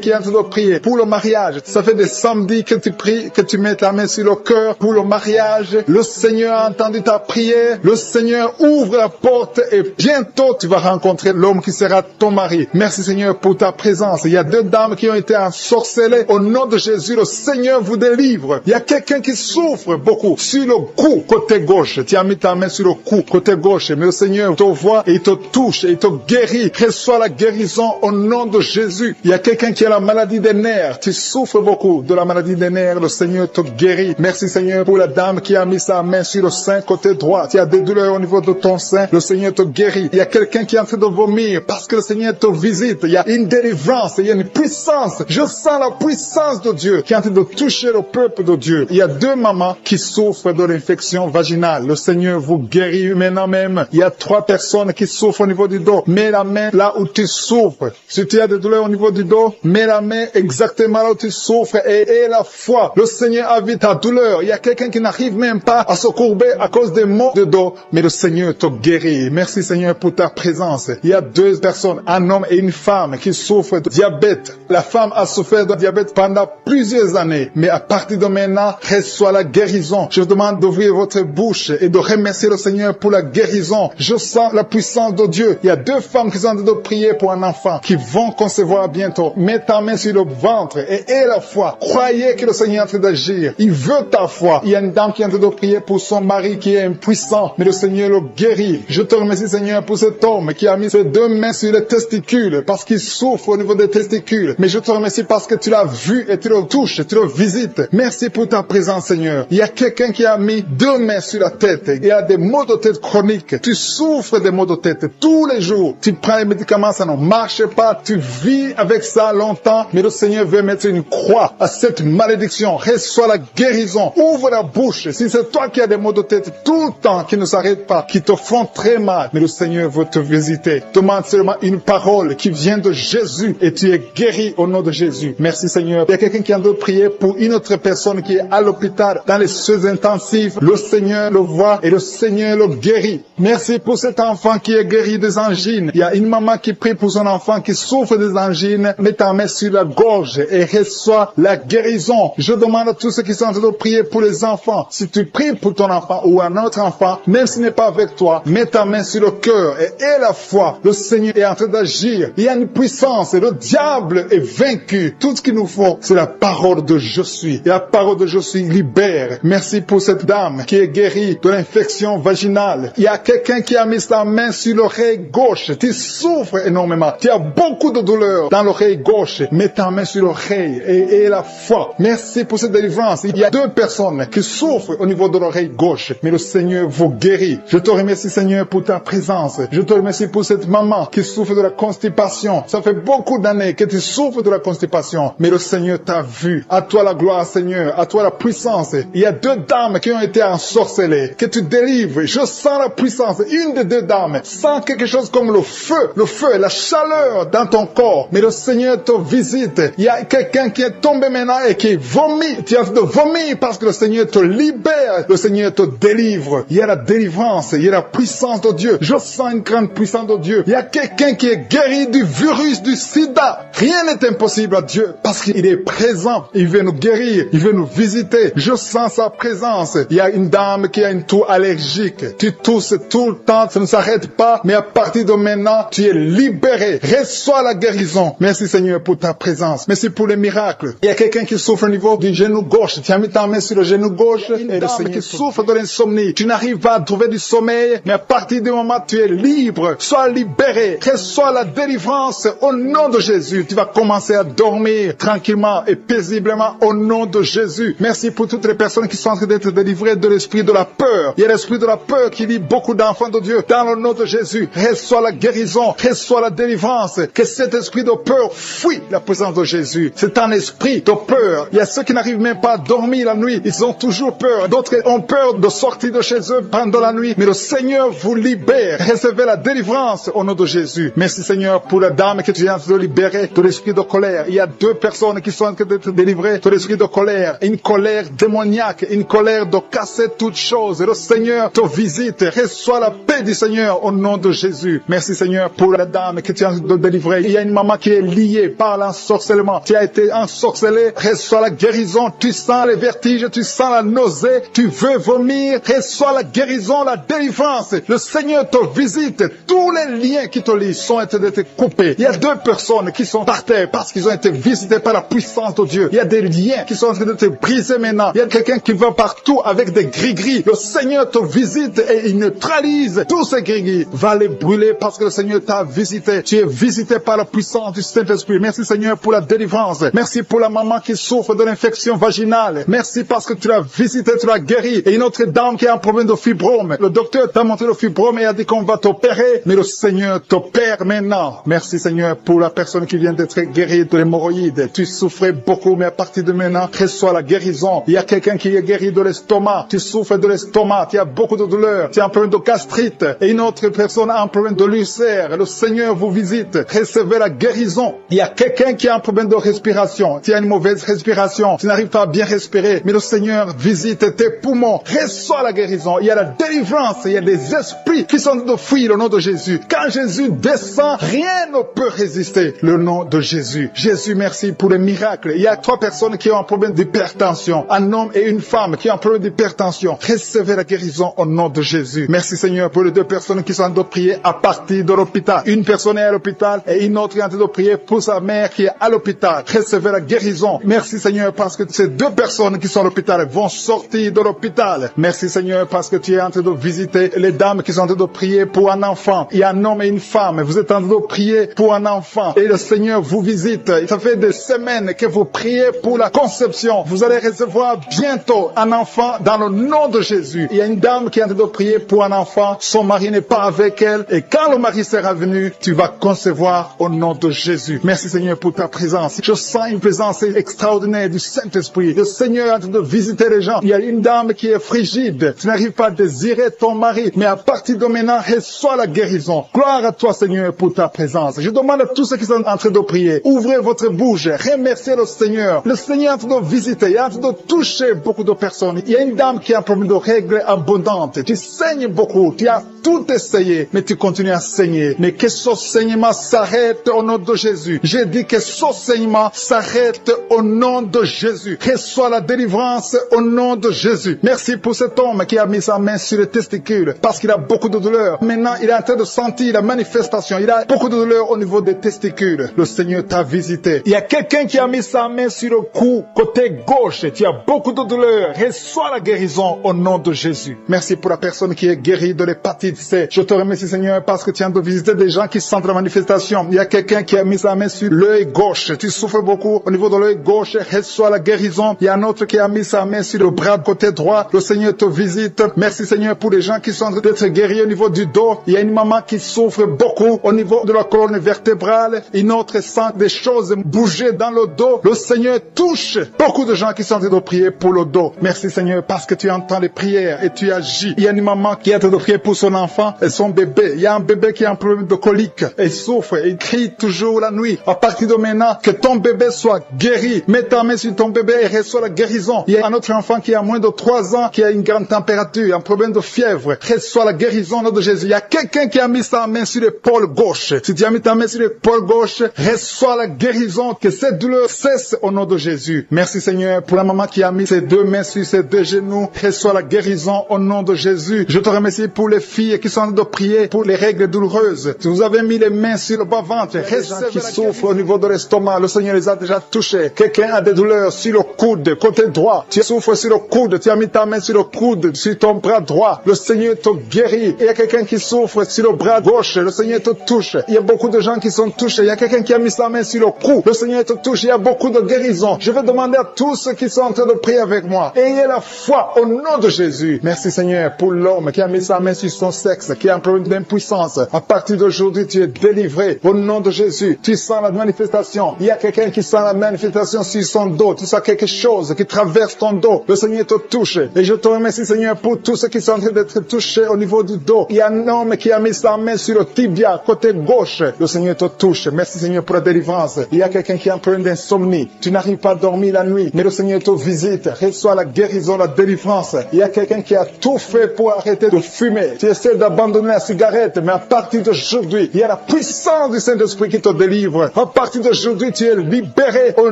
qui est en train de prier pour le mariage. Ça fait des samedis que tu pries, que tu mets ta main sur le cœur pour le mariage. Le Seigneur a entendu ta prière. Le Seigneur ouvre la porte et bientôt tu vas rencontrer l'homme qui sera ton mari. Merci Seigneur pour ta présence. Il y a 2 dames qui ont été ensorcelées. Au nom de Jésus, le Seigneur vous délivre. Il y a quelqu'un qui souffre beaucoup sur le cou, côté gauche. Tu as mis ta main sur le cou, côté gauche. Mais le Seigneur te voit et il te touche et il te guérit. Reçois la guérison au nom de Jésus. Il y a quelqu'un qui a la maladie des nerfs. Tu souffres beaucoup de la maladie des nerfs. Le Seigneur te guérit. Merci Seigneur pour la dame qui a mis sa main sur le sein côté droit. Tu as des douleurs au niveau de ton sein. Le Seigneur te guérit. Il y a quelqu'un qui est en train de vomir parce que le Seigneur te visite. Il y a une délivrance. Il y a une puissance. Je sens la puissance de Dieu qui est en train de toucher le peuple de Dieu. Il y a 2 mamans qui souffrent de l'infection vaginale. Le Seigneur vous guérit maintenant même. Il y a 3 personnes qui souffrent au niveau du dos. Mets la main là où tu souffres. Si tu as des douleurs au niveau du dos, mets la main exactement là où tu souffres et aie la foi. Le Seigneur a vu ta douleur. Il y a quelqu'un qui n'arrive même pas à se courber à cause des maux de dos. Mais le Seigneur te guérit. Merci Seigneur pour ta présence. Il y a 2 personnes, un homme et une femme qui souffrent de diabète. La femme a souffert de diabète pendant plusieurs années. Mais à partir de maintenant, reçoit la guérison. Je vous demande d'ouvrir votre bouche et de remercier le Seigneur pour la guérison. Je sens la puissance de Dieu. Il y a 2 femmes qui sont en train de prier pour un enfant qui vont concevoir bientôt. Mets ta main sur le ventre et aie la foi. Croyez que le Seigneur est en train d'agir. Il veut ta foi. Il y a une dame qui est en train de prier pour son mari qui est impuissant, mais le Seigneur le guérit. Je te remercie Seigneur pour cet homme qui a mis ses 2 mains sur les testicules parce qu'il souffre au niveau des testicules. Mais je te remercie parce que tu l'as vu et tu le touches, tu le visites. Merci pour ta présence Seigneur. Il y a quelqu'un qui a mis 2 mains sur la tête. Il y a des maux de tête chroniques. Tu souffres des maux de tête tous les jours. Tu prends les médicaments, ça ne marche pas. Tu vis avec ça longtemps. Mais le Seigneur veut mettre une croix à cette malédiction. Reçois la guérison. Ouvre la bouche. Si c'est toi qui as des maux de tête tout le temps qui ne s'arrêtent pas, qui te font très mal, mais le Seigneur veut te visiter. Demande seulement une parole qui vient de Jésus et tu es guéri au nom de Jésus. Merci Seigneur. Il y a quelqu'un qui a de prier pour une autre personne qui est à l'hôpital dans les soins intensifs. Le Seigneur le voit et le Seigneur le guérit. Merci pour cet enfant qui est guéri des angines. Il y a une maman qui prie pour son enfant qui souffre des angines. Mets ta main sur la gorge et reçois la guérison. Je demande à tous ceux qui sont en train de prier pour les enfants. Si tu pries pour ton enfant ou un autre enfant, même s'il n'est pas avec toi, mets ta main sur le cœur et aie la foi. Le Seigneur est en train d'agir. Il y a une puissance et le diable invincible et vaincu. Tout ce qu'il nous faut, c'est la parole de je suis. Et la parole de je suis libère. Merci pour cette dame qui est guérie de l'infection vaginale. Il y a quelqu'un qui a mis sa main sur l'oreille gauche. Tu souffres énormément. Tu as beaucoup de douleur dans l'oreille gauche. Mets ta main sur l'oreille et la foi. Merci pour cette délivrance. Il y a 2 personnes qui souffrent au niveau de l'oreille gauche. Mais le Seigneur vous guérit. Je te remercie, Seigneur, pour ta présence. Je te remercie pour cette maman qui souffre de la constipation. Ça fait beaucoup d'années que tu souffres de la constipation. Mais le Seigneur t'a vu. À toi la gloire, Seigneur. À toi la puissance. Il y a 2 dames qui ont été ensorcelées. Que tu délivres. Je sens la puissance. Une des 2 dames sent quelque chose comme le feu, la chaleur dans ton corps. Mais le Seigneur te visite. Il y a quelqu'un qui est tombé maintenant et qui vomit. Tu as de vomir parce que le Seigneur te libère. Le Seigneur te délivre. Il y a la délivrance. Il y a la puissance de Dieu. Je sens une grande puissance de Dieu. Il y a quelqu'un qui est guéri du virus du sida. Rien n'est impossible à Dieu parce qu'il est présent. Il veut nous guérir. Il veut nous visiter. Je sens sa présence. Il y a une dame qui a une toux allergique. Tu tousses tout le temps. Ça ne s'arrête pas. Mais à partir de maintenant, tu es libéré. Reçois la guérison. Merci Seigneur pour ta présence. Merci pour les miracles. Il y a quelqu'un qui souffre au niveau du genou gauche. Tu as mis ta main sur le genou gauche. Et le Seigneur qui souffre de l'insomnie. Tu n'arrives pas à trouver du sommeil. Mais à partir du moment où tu es libre, sois libéré. Reçois la délivrance au nom de Jésus. Tu vas commencer à dormir tranquillement et paisiblement au nom de Jésus. Merci pour toutes les personnes qui sont en train d'être délivrées de l'esprit de la peur. Il y a l'esprit de la peur qui lie beaucoup d'enfants de Dieu. Dans le nom de Jésus, reçois la guérison, reçois la délivrance. Que cet esprit de peur fuit la présence de Jésus. C'est un esprit de peur. Il y a ceux qui n'arrivent même pas à dormir la nuit. Ils ont toujours peur. D'autres ont peur de sortir de chez eux pendant la nuit. Mais le Seigneur vous libère. Recevez la délivrance au nom de Jésus. Merci Seigneur pour la dame que tu viens de libérer de l'esprit de colère. Il y a 2 personnes qui sont en train d'être délivrées de l'esprit de colère. Une colère démoniaque, une colère de casser toutes choses. Le Seigneur te visite. Reçois la paix du Seigneur au nom de Jésus. Merci Seigneur pour la dame que tu as de délivrer. Il y a une maman qui est liée par l'ensorcellement. Tu as été ensorcelé. Reçois la guérison. Tu sens les vertiges. Tu sens la nausée. Tu veux vomir. Reçois la guérison, la délivrance. Le Seigneur te visite. Tous les liens qui te lient sont en train d'être coupés. Il y a 2 personnes qui sont par terre parce qu'ils ont été visités par la puissance de Dieu. Il y a des liens qui sont en train de te briser maintenant. Il y a quelqu'un qui va partout avec des gris-gris. Le Seigneur te visite et il neutralise tous ces gris-gris. Va les brûler parce que le Seigneur t'a visité. Tu es visité par la puissance du Saint-Esprit. Merci Seigneur pour la délivrance. Merci pour la maman qui souffre de l'infection vaginale. Merci parce que tu l'as visité, tu l'as guéri. Et une autre dame qui a un problème de fibrome. Le docteur t'a montré le fibrome et a dit qu'on va t'opérer. Mais le Seigneur t'opère maintenant. Merci Seigneur pour la personne qui vient d'être guérie de l'hémorroïde. Tu souffrais beaucoup, mais à partir de maintenant, reçois la guérison. Il y a quelqu'un qui est guéri de l'estomac. Tu souffres de l'estomac. Tu as beaucoup de douleurs. Tu as un problème de gastrite. Et une autre personne a un problème de l'ulcère. Le Seigneur vous visite. Recevez la guérison. Il y a quelqu'un qui a un problème de respiration. Tu as une mauvaise respiration. Tu n'arrives pas à bien respirer. Mais le Seigneur visite tes poumons. Reçois la guérison. Il y a la délivrance. Il y a des esprits qui sont de fuir le nom de Jésus. Quand Jésus descend, rien ne peut résister le nom de Jésus. Jésus, merci pour les miracles. Il y a 3 personnes qui ont un problème d'hypertension. Un homme et une femme qui ont un problème d'hypertension. Recevez la guérison au nom de Jésus. Merci Seigneur pour les 2 personnes qui sont en train de prier à partir de l'hôpital. Une personne est à l'hôpital et une autre est en train de prier pour sa mère qui est à l'hôpital. Recevez la guérison. Merci Seigneur parce que ces 2 personnes qui sont à l'hôpital vont sortir de l'hôpital. Merci Seigneur parce que tu es en train de visiter les dames qui sont en train de prier pour un enfant. Il y a un homme et une femme. Vous êtes en train de prier pour un enfant. Et le Seigneur vous visite. Ça fait des semaines que vous priez pour la conception. Vous allez recevoir bientôt un enfant dans le nom de Jésus. Il y a une dame qui est en train de prier pour un enfant. Son mari n'est pas avec elle. Et quand le mari sera venu, tu vas concevoir au nom de Jésus. Merci Seigneur pour ta présence. Je sens une présence extraordinaire du Saint-Esprit. Le Seigneur est en train de visiter les gens. Il y a une dame qui est frigide. Tu n'arrives pas à désirer ton mari. Mais à partir de maintenant, reçois la guérison. Gloire à toi Seigneur pour ta présence. Je demande à tous ceux qui sont en train de prier, ouvrez votre bouche, remerciez le Seigneur. Le Seigneur est en train de visiter, il est en train de toucher beaucoup de personnes. Il y a une dame qui a un problème de règles abondantes. Tu saignes beaucoup, tu as tout essayé, mais tu continues à saigner. Mais que ce saignement s'arrête au nom de Jésus. J'ai dit que ce saignement s'arrête au nom de Jésus. Reçois la délivrance au nom de Jésus. Merci pour cet homme qui a mis sa main sur le testicule parce qu'il a beaucoup de douleur. Maintenant, il est en train de sentir la manifestation. Il a beaucoup de douleur au niveau des testicules. Le Seigneur t'a visité. Il y a quelqu'un qui a mis sa main sur le cou, côté gauche. Tu as beaucoup de douleur. Reçois la guérison au nom de Jésus. Merci pour la personne qui est guérie de l'hépatite C. Je te remercie, Seigneur, parce que tu viens de visiter des gens qui sentent la manifestation. Il y a quelqu'un qui a mis sa main sur l'œil gauche. Tu souffres beaucoup au niveau de l'œil gauche. Reçois la guérison. Il y a un autre qui a mis sa main sur le bras côté droit. Le Seigneur te visite. Merci, Seigneur, pour les gens qui sont en train d'être guéris au niveau du dos. Il y a une maman qui souffre beaucoup au niveau de la colonne vertébrale. Une autre sent des choses bouger dans le dos. Le Seigneur touche beaucoup de gens qui sont en train de prier pour le dos. Merci, Seigneur, parce que tu entends les prières et tu agis. Il y a une maman qui est en train de prier pour son enfant et son bébé. Il y a un bébé qui a un problème de colique et il souffre et il crie toujours la nuit. À partir de maintenant, que ton bébé soit guéri. Mets ta main sur ton bébé et reçois la guérison. Il y a un autre enfant qui a moins de 3 ans, qui a une grande température, un problème de fièvre. Reçois la guérison au nom de Jésus. Il y a quelqu'un qui a mis sa main sur l'épaule gauche. Si tu as mis ta main sur l'épaule gauche, reçois la guérison. Que cette douleur cesse au nom de Jésus. Merci, Seigneur, pour la maman qui a mis ses 2 mains sur ses 2 genoux. Reçois la guérison au nom de Jésus. Je te remercie pour les filles qui sont en train de prier pour les règles douloureuses. Si vous avez mis les mains sur le bas-ventre, recevez qui souffrent au niveau de l'estomac. Le Seigneur les a déjà touchés. Quelqu'un a des douleurs sur le coude, côté droit. Tu souffres sur le coude. Tu as mis ta main sur le coude, sur ton bras droit. Le Seigneur te guérit. Il y a quelqu'un qui souffre sur le bras gauche. Le Seigneur te touche. Il y a beaucoup de gens qui sont touchés. Il y a quelqu'un qui a mis sa main sur le cou. Le Seigneur te touche. Il y a beaucoup de guérison. Je vais demander à tous ceux qui sont en train de prier avec moi. Ayez la foi au nom de Jésus. Merci, Seigneur, pour l'homme qui a mis sa main sur son sexe, qui a un problème d'impuissance. À partir d'aujourd'hui, tu es délivré au nom de Jésus. Tu sens la manifestation. Il y a quelqu'un qui sent la manifestation sur son dos. Tu sens quelque chose qui traverse ton dos. Le Seigneur te touche. Et je te remercie, Seigneur, pour tous ceux qui sont en train d'être touchés au niveau du dos. Il y a un homme qui a mis sa main sur le tibia, côté gauche. Le Seigneur te touche. Merci, Seigneur, pour la délivrance. Il y a quelqu'un qui a un problème d'insomnie. Tu n'arrives pas à dormir la nuit, mais le Seigneur te visite. Reçois la guérison, la délivrance. Il y a quelqu'un qui a tout fait pour arrêter de fumer. Tu essaies d'abandonner la cigarette, mais à partir d'aujourd'hui, il y a la puissance du Saint-Esprit qui te délivre. À partir d'aujourd'hui, tu es libéré au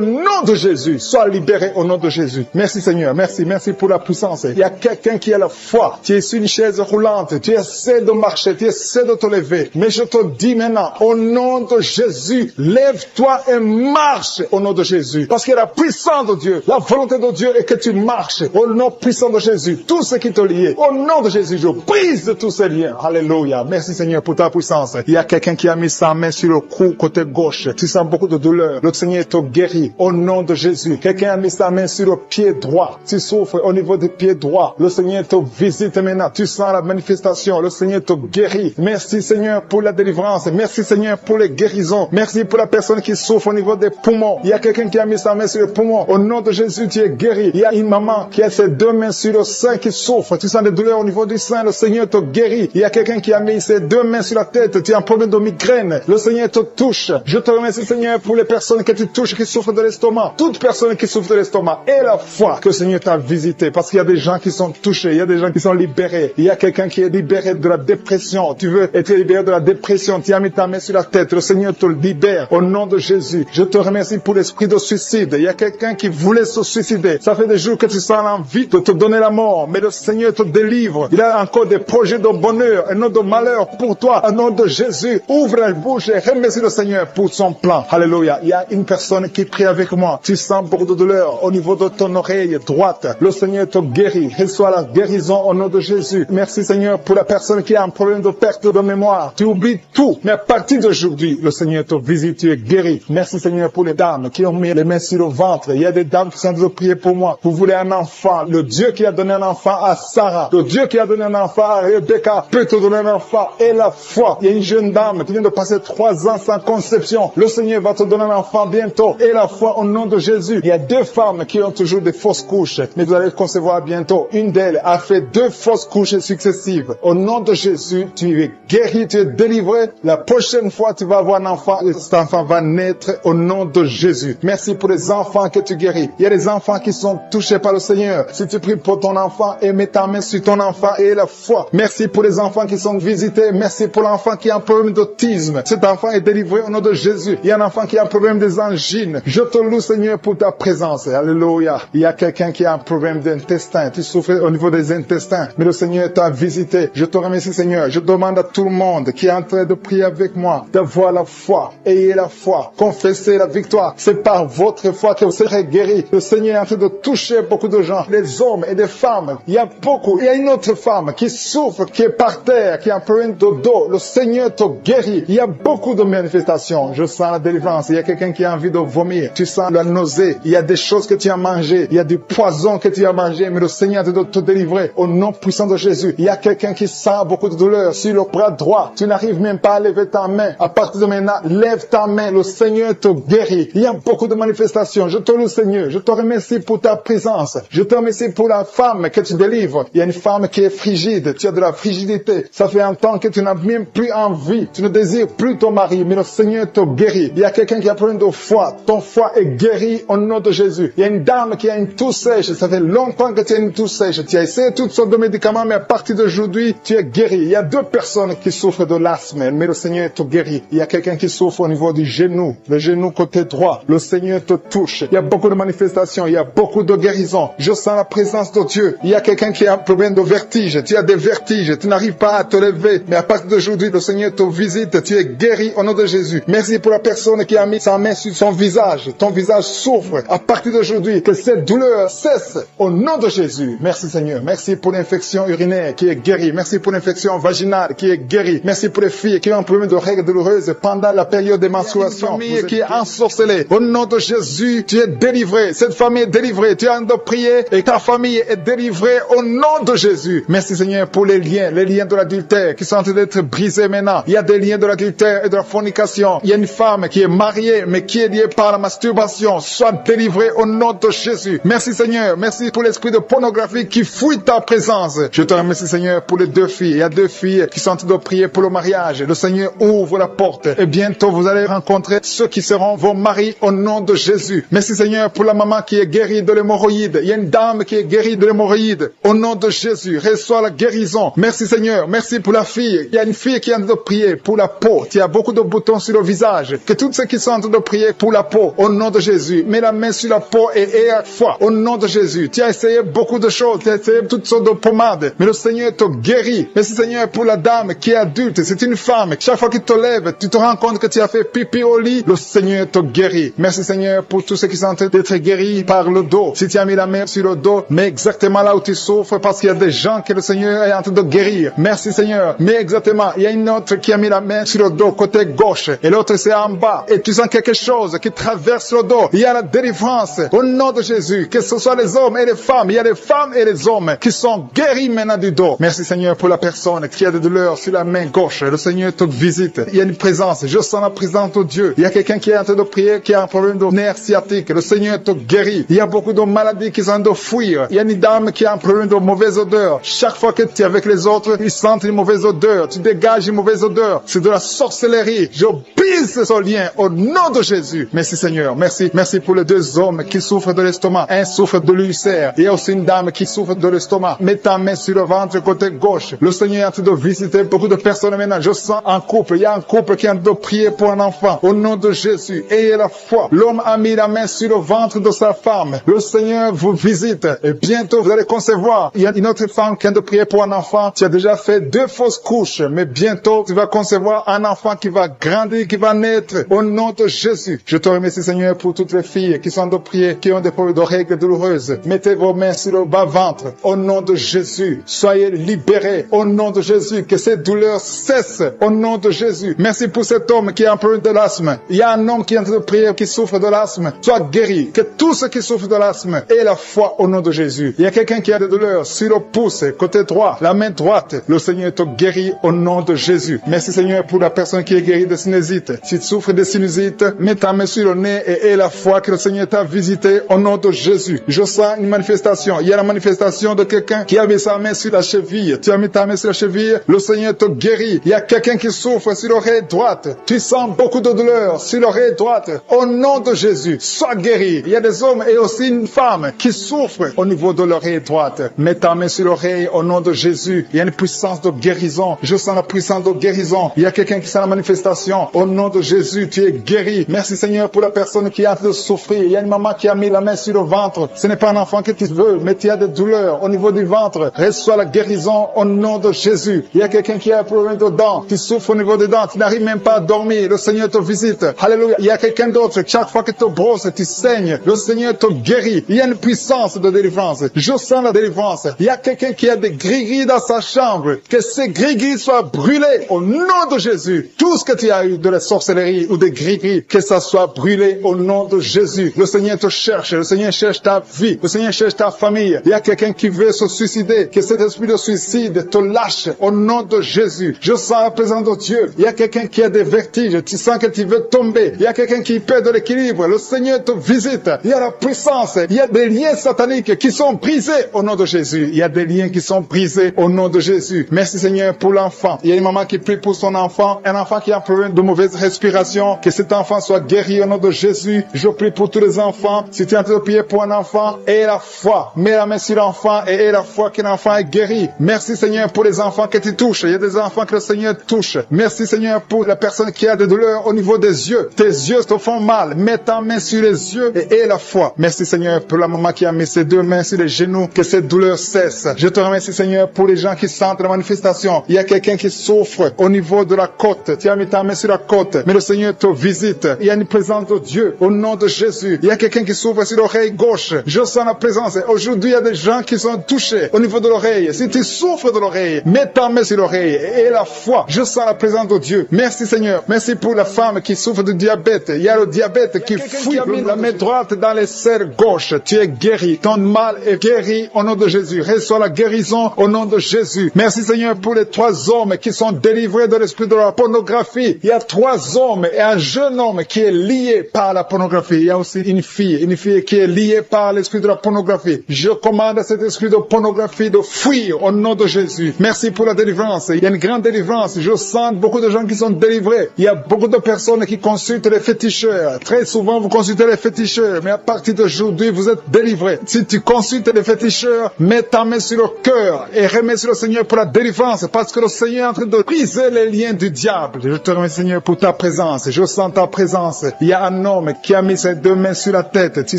nom de Jésus. Sois libéré au nom de Jésus. Merci, Seigneur. Merci pour la puissance. Il y a quelqu'un qui a la foi. Tu es sur une chaise roulante. Tu essaies de marcher. Tu essaies de te lever. Mais je te dis maintenant, au nom de Jésus, lève-toi et marche au nom de Jésus. Parce qu'il y a la puissance de Dieu. La volonté de Dieu est que tu marches au nom puissant de Jésus. Tout ce qui te lie, au nom de Jésus, je brise tous ces liens. Alléluia. Merci, Seigneur, pour ta puissance. Il y a quelqu'un qui a mis sa main sur le cou, côté gauche. Tu sens beaucoup de douleur. Le Seigneur te guérit au nom de Jésus. Quelqu'un a mis sa main sur le pied droit. Tu souffres au niveau du pied droit. Le Seigneur te visite maintenant. Tu sens la manifestation. Le Seigneur te guérit. Merci, Seigneur, pour la délivrance. Merci, Seigneur, pour les guérisons. Merci pour la personne qui souffre au niveau des poumons. Il y a quelqu'un qui a mis sa main sur le poumon. Au nom de Jésus, tu es guéri. Il y a une maman qui a ses 2 mains sur le sein qui souffre. Tu sens des douleurs au niveau du sein. Le Seigneur te guérit. Il y a quelqu'un qui a mis ses 2 mains sur la tête. Tu as un problème de migraine. Le Seigneur te touche. Je te remercie, Seigneur, pour les personnes que tu touches, qui souffrent de l'estomac. Toute personne qui souffre de l'estomac. Et la foi que le Seigneur t'a visité. Parce qu'il y a des gens qui sont touchés. Il y a des gens qui sont libérés. Il y a quelqu'un qui est libéré de la dépression. Tu veux être libéré de la dépression. Tu as mis ta main sur la tête. Le Seigneur te libère. Au nom de Jésus. Je te remercie pour l'esprit de suicide. Il y a quelqu'un qui voulait se suicider. Ça fait des jours que tu sens l'envie de te donner la mort. Mais le Seigneur te délivre. Il a encore des projets de bonheur et non de malheur pour toi. Au nom de Jésus. Ouvre la bouche et remercie le Seigneur pour son plan. Alléluia. Il y a une personne qui prie avec moi. Tu sens beaucoup de douleur au niveau de ton oreille droite. Le Seigneur te guérit. Reçois la guérison au nom de Jésus. Merci, Seigneur, pour la personne qui a un problème de perte de mémoire. Tu oublies tout. Mais à partir d'aujourd'hui, le Seigneur te visite. Tu es guéri. Merci, Seigneur, pour les dames qui ont mis les mains sur le ventre. Il y a des dames qui sont en train de prier pour moi. Vous voulez un enfant. Le Dieu qui a donné un enfant à Sarah. Le Dieu qui a donné un enfant à Rebecca peut te donner un enfant. Et la foi. Il y a une jeune dame qui vient de passer 3 ans sans conception. Le Seigneur va te donner un enfant bientôt. Et la foi au nom de Jésus. Il y a 2 femmes qui ont toujours des fausses couches. Mais vous allez concevoir bientôt. Une d'elles a fait 2 fausses couches successives. Au nom de Jésus, tu es guéri, tu es délivré. La prochaine fois, tu vas avoir un enfant. Et cet enfant va naître au nom de Jésus. Merci pour les enfants que tu guéris. Il y a des enfants qui sont touchés par le Seigneur. Si tu pries pour ton enfant et mets ta main sur ton enfant et la foi. Merci pour les enfants qui sont visités. Merci pour l'enfant qui a un problème d'autisme. Cet enfant est délivré au nom de Jésus. Il y a un enfant qui a un problème des angines. Je te loue, Seigneur, pour ta présence. Alléluia. Il y a quelqu'un qui a un problème d'intestin. Tu souffres au niveau des intestins. Mais le Seigneur t'a visité. Je te remercie, Seigneur. Je demande à tout le monde qui est en train de prier avec moi d'avoir la foi. Ayez la foi. Confessez la victoire. C'est par votre foi que vous serez guéris. Le Seigneur est en train de toucher beaucoup de gens, des hommes et des femmes. Il y a beaucoup. Il y a une autre femme qui souffre, qui est par terre, qui a un problème de dos. Le Seigneur te guérit. Il y a beaucoup de manifestations. Je sens la délivrance. Il y a quelqu'un qui a envie de vomir. Tu sens la nausée. Il y a des choses que tu as mangées. Il y a du poison que tu as mangé. Mais le Seigneur te te délivrer au nom puissant de Jésus. Il y a quelqu'un qui sent beaucoup de douleur sur le bras droit. Tu n'arrives même pas à lever ta main. À partir de maintenant, lève ta main. Le Seigneur te guérit. Il y a beaucoup de manifestations. Je te loue, Seigneur. Je te remercie pour ta présence. Je te remercie pour la femme que tu délivres. Il y a une femme qui est frigide. Tu as de la frigidité. Ça fait un temps que tu n'as même plus envie. Tu ne désires plus ton mari. Mais le Seigneur te guérit. Il y a quelqu'un qui a problème de foie. Ton foie est guéri au nom de Jésus. Il y a une dame qui a une toux sèche. Ça fait longtemps que tu as une toux sèche. Tu as essayé toutes sortes de médicaments, mais à partir d'aujourd'hui, tu es guéri. Il y a 2 personnes qui souffrent de l'asthme, mais le Seigneur te guérit. Il y a quelqu'un qui souffre au niveau du genou, le genou côté droit. Le Seigneur te touche. Il y a beaucoup de manifestations. Il y a beaucoup de guérisons. Je sens la présence de Dieu. Il y a quelqu'un qui a un problème de vertige. Tu as des vertiges. Tu n'arrives pas à te lever. Mais à partir d'aujourd'hui, le Seigneur te visite. Tu es guéri au nom de Jésus. Merci pour la personne qui a mis sa main sur son visage. Ton visage souffre. À partir d'aujourd'hui, que cette douleur cesse au nom de Jésus. Merci Seigneur. Merci pour l'infection urinaire qui est guérie. Merci pour l'infection vaginale qui est guérie. Merci pour les filles qui ont un problème de règles douloureuses pendant la période des menstruations. Une famille qui est ensorcelée. Au nom de Jésus, tu es délivré. Cette famille est délivrée. Tu as de prier et ta famille est délivrée au nom de Jésus. Merci Seigneur pour les liens de l'adultère qui sont en train d'être brisés maintenant. Il y a des liens de l'adultère et de la fornication. Il y a une femme qui est mariée mais qui est liée par la masturbation. Sois délivrée au nom de Jésus. Merci Seigneur. Merci pour l'esprit de pornographie qui fuit ta présence. Je te remercie Seigneur pour les 2 filles. Il y a 2 filles qui sont en train de prier pour le mariage. Le Seigneur ouvre la porte et bientôt vous allez rencontrer ceux qui seront vos maris au nom de Jésus. Merci Seigneur pour la maman qui est guérie de l'hémorroïde. Il y a une dame qui est guérie de l'hémorroïde. Au nom de Jésus, reçois la guérison. Merci Seigneur. Merci pour la fille. Il y a une fille qui est en train de prier pour la peau. Tu as beaucoup de boutons sur le visage. Que tous ceux qui sont en train de prier pour la peau, au nom de Jésus, mets la main sur la peau et aie foi. Au nom de Jésus. Tu as essayé beaucoup de choses. Tu as essayé toutes sortes de pommades. Mais le Seigneur te guérit. Merci Seigneur pour la dame qui est adulte. C'est une femme. Chaque fois que tu te lèves, tu te rends compte que tu as fait pipi au lit. Le Seigneur te guérit. Merci Seigneur pour tous ceux qui sont en train d'être guéris par le dos. Si tu as mis la main sur le dos, mets exactement là où tu souffres parce qu'il y a des gens que le Seigneur est en train de guérir. Merci Seigneur. Mais exactement, il y a une autre qui a mis la main sur le dos côté gauche et l'autre c'est en bas. Et tu sens quelque chose qui traverse le dos. Il y a la délivrance au nom de Jésus. Que ce soit les hommes et les femmes. Il y a les femmes et les hommes qui sont guéris maintenant du dos. Merci Seigneur pour la personne qui a des douleurs sur la main gauche. Le Seigneur te visite. Il y a une présence. Je sens la présence de Dieu. Il y a quelqu'un qui est en train de prier, qui a un problème de nerf sciatique. Le Seigneur te guérit. Il y a beaucoup de maladies qui sont en train de fuir. Il y a une dame qui a un problème de mauvaise odeur. Chaque fois que tu es avec les autres, ils sentent une mauvaise odeur. Tu dégages une mauvaise odeur. C'est de la sorcellerie. Je brise ce lien au nom de Jésus. Merci Seigneur. Merci. Merci pour les 2 hommes qui souffrent de l'estomac. Un souffre de l'ulcère. Il y a aussi une dame qui souffre de l'estomac. Mets ta main sur le ventre côté gauche. Le Seigneur est en train de visiter beaucoup de personnes maintenant. Je sens un couple. Il y a un couple qui est en train de prier pour un enfant. Au nom de Jésus. Ayez la foi. L'homme a mis la main sur le ventre de sa femme. Le Seigneur vous visite. Et bientôt vous allez concevoir. Il y a une autre femme qui est en train de prier pour un enfant. Tu as déjà fait 2 fausses couches. Mais bientôt tu vas concevoir un enfant qui va grandir, qui va naître. Au nom de Jésus. Je te remercie Seigneur pour toutes les filles qui sont en train de prier, qui ont des problèmes de règles douloureuses. Mettez vos mains sur le bas-ventre. Au nom de Jésus. Soyez libérés. Au nom de Jésus. Que ces douleurs cessent. Au nom de Jésus. Merci pour cet homme qui a un problème de l'asthme. Il y a un homme qui est en train de prier, qui souffre de l'asthme. Sois guéri. Que tous ceux qui souffrent de l'asthme aient la foi au nom de Jésus. Il y a quelqu'un qui a des douleurs sur le pouce, côté droit, la main droite. Le Seigneur te guérit au nom de Jésus. Merci Seigneur pour la personne qui est guérie de sinusite. Si tu souffres de sinusite, mets ta main sur le nez et aie la foi que le Seigneur t'a visité au nom de Jésus. Je sens une manifestation. Il y a la manifestation de quelqu'un qui a mis sa main sur la cheville. Tu as mis ta main sur la cheville, le Seigneur te guérit. Il y a quelqu'un qui souffre sur l'oreille droite. Tu sens beaucoup de douleur sur l'oreille droite. Au nom de Jésus, sois guéri. Il y a des hommes et aussi une femme qui souffrent au niveau de l'oreille droite. Mets ta main sur l'oreille au nom de Jésus. Il y a une puissance de guérison. Je sens la puissance de guérison. Il y a quelqu'un qui sent la manifestation. Au nom de Jésus, tu es guéri. Merci Seigneur pour la personne qui a hâte de souffrir. Il y a une maman qui a mis la main sur le ventre. Ce n'est pas un enfant que tu veux, mais tu as des douleurs au niveau du ventre. Reçois la guérison au nom de Jésus. Il y a quelqu'un qui a un problème de dents. Tu souffres au niveau des dents. Tu n'arrives même pas à dormir. Le Seigneur te visite. Alléluia. Il y a quelqu'un d'autre. Chaque fois que tu brosses, tu saignes. Le Seigneur te guérit. Il y a une puissance de délivrance. Je sens la délivrance. Il y a quelqu'un qui a des gris-gris dans sa chambre. Que ces gris-gris soient brûlés au nom de Jésus. Tout ce que tu as eu de la sorcellerie ou des gris-gris, que ça soit brûlé au nom de Jésus. Le Seigneur te cherche. Le Seigneur cherche ta vie. Le Seigneur cherche ta famille. Il y a quelqu'un qui veut se suicider. Que cet esprit de suicide te lâche au nom de Jésus. Je sens la présence de Dieu. Il y a quelqu'un qui a des vertiges. Tu sens que tu veux tomber. Il y a quelqu'un qui perd de l'équilibre. Le Seigneur te visite. Il y a la puissance. Il y a des liens sataniques qui sont brisés au nom de Jésus. Il y a des liens qui sont brisés au nom de Jésus. Merci Seigneur pour l'enfant. Il y a une maman qui prie pour son enfant. Un enfant qui a un problème de mauvaise respiration. Que cet enfant soit guéri au nom de Jésus. Je prie pour tous les enfants. Si tu es en train de prier pour un enfant, aie la foi. Mets la main sur l'enfant et aie la foi que l'enfant est guéri. Merci Seigneur pour les enfants que tu touches. Il y a des enfants que le Seigneur touche. Merci Seigneur pour la personne qui a des douleurs au niveau des yeux. Tes yeux te font mal. Mets ta main sur les yeux et aie la foi. Merci Seigneur pour la maman qui a mis ses deux mains sur les genoux. Que cette douleur cesse. Je te remercie Seigneur pour les gens qui sentent la manifestation. Il y a quelqu'un qui souffre au niveau de la côte. Tu as mis ta main sur la côte. Mais le Seigneur te visite. Il y a une présence de Dieu au nom de Jésus. Il y a quelqu'un qui souffre sur l'oreille gauche. Je sens la présence. Aujourd'hui, il y a des gens qui sont touchés au niveau de l'oreille. Si tu souffres de l'oreille, mets ta main sur l'oreille et la foi. Je sens la présence de Dieu. Merci Seigneur. Merci pour la femme qui souffre de diabète. Il y a le diabète qui fuit la main droite dans les serres gauche. Tu es guéri. Ton mal est guéri au nom de Jésus. Reçois la guérison au nom de Jésus. Merci Seigneur pour les 3 hommes qui sont délivrés de l'esprit de la pornographie. Il y a 3 hommes et un jeune homme qui est lié par la pornographie. Il y a aussi une fille qui est liée par l'esprit de la pornographie. Je commande à cet esprit de pornographie de fuir au nom de Jésus. Merci pour la délivrance. Il y a une grande délivrance. Je sens beaucoup de gens qui sont délivrés. Il y a beaucoup de personnes qui consultent les féticheurs. Très souvent, vous consultez les féticheurs, mais à partir d'aujourd'hui, vous êtes délivrés. Si tu consultes les féticheurs, mets ta main sur le cœur et remets sur le Seigneur pour la délivrance, parce que le Seigneur est en train de briser les liens du diable. Je te remercie Seigneur pour ta présence. Je sens ta présence. Il y a un homme qui a mis ses 2 mains sur la tête. Tu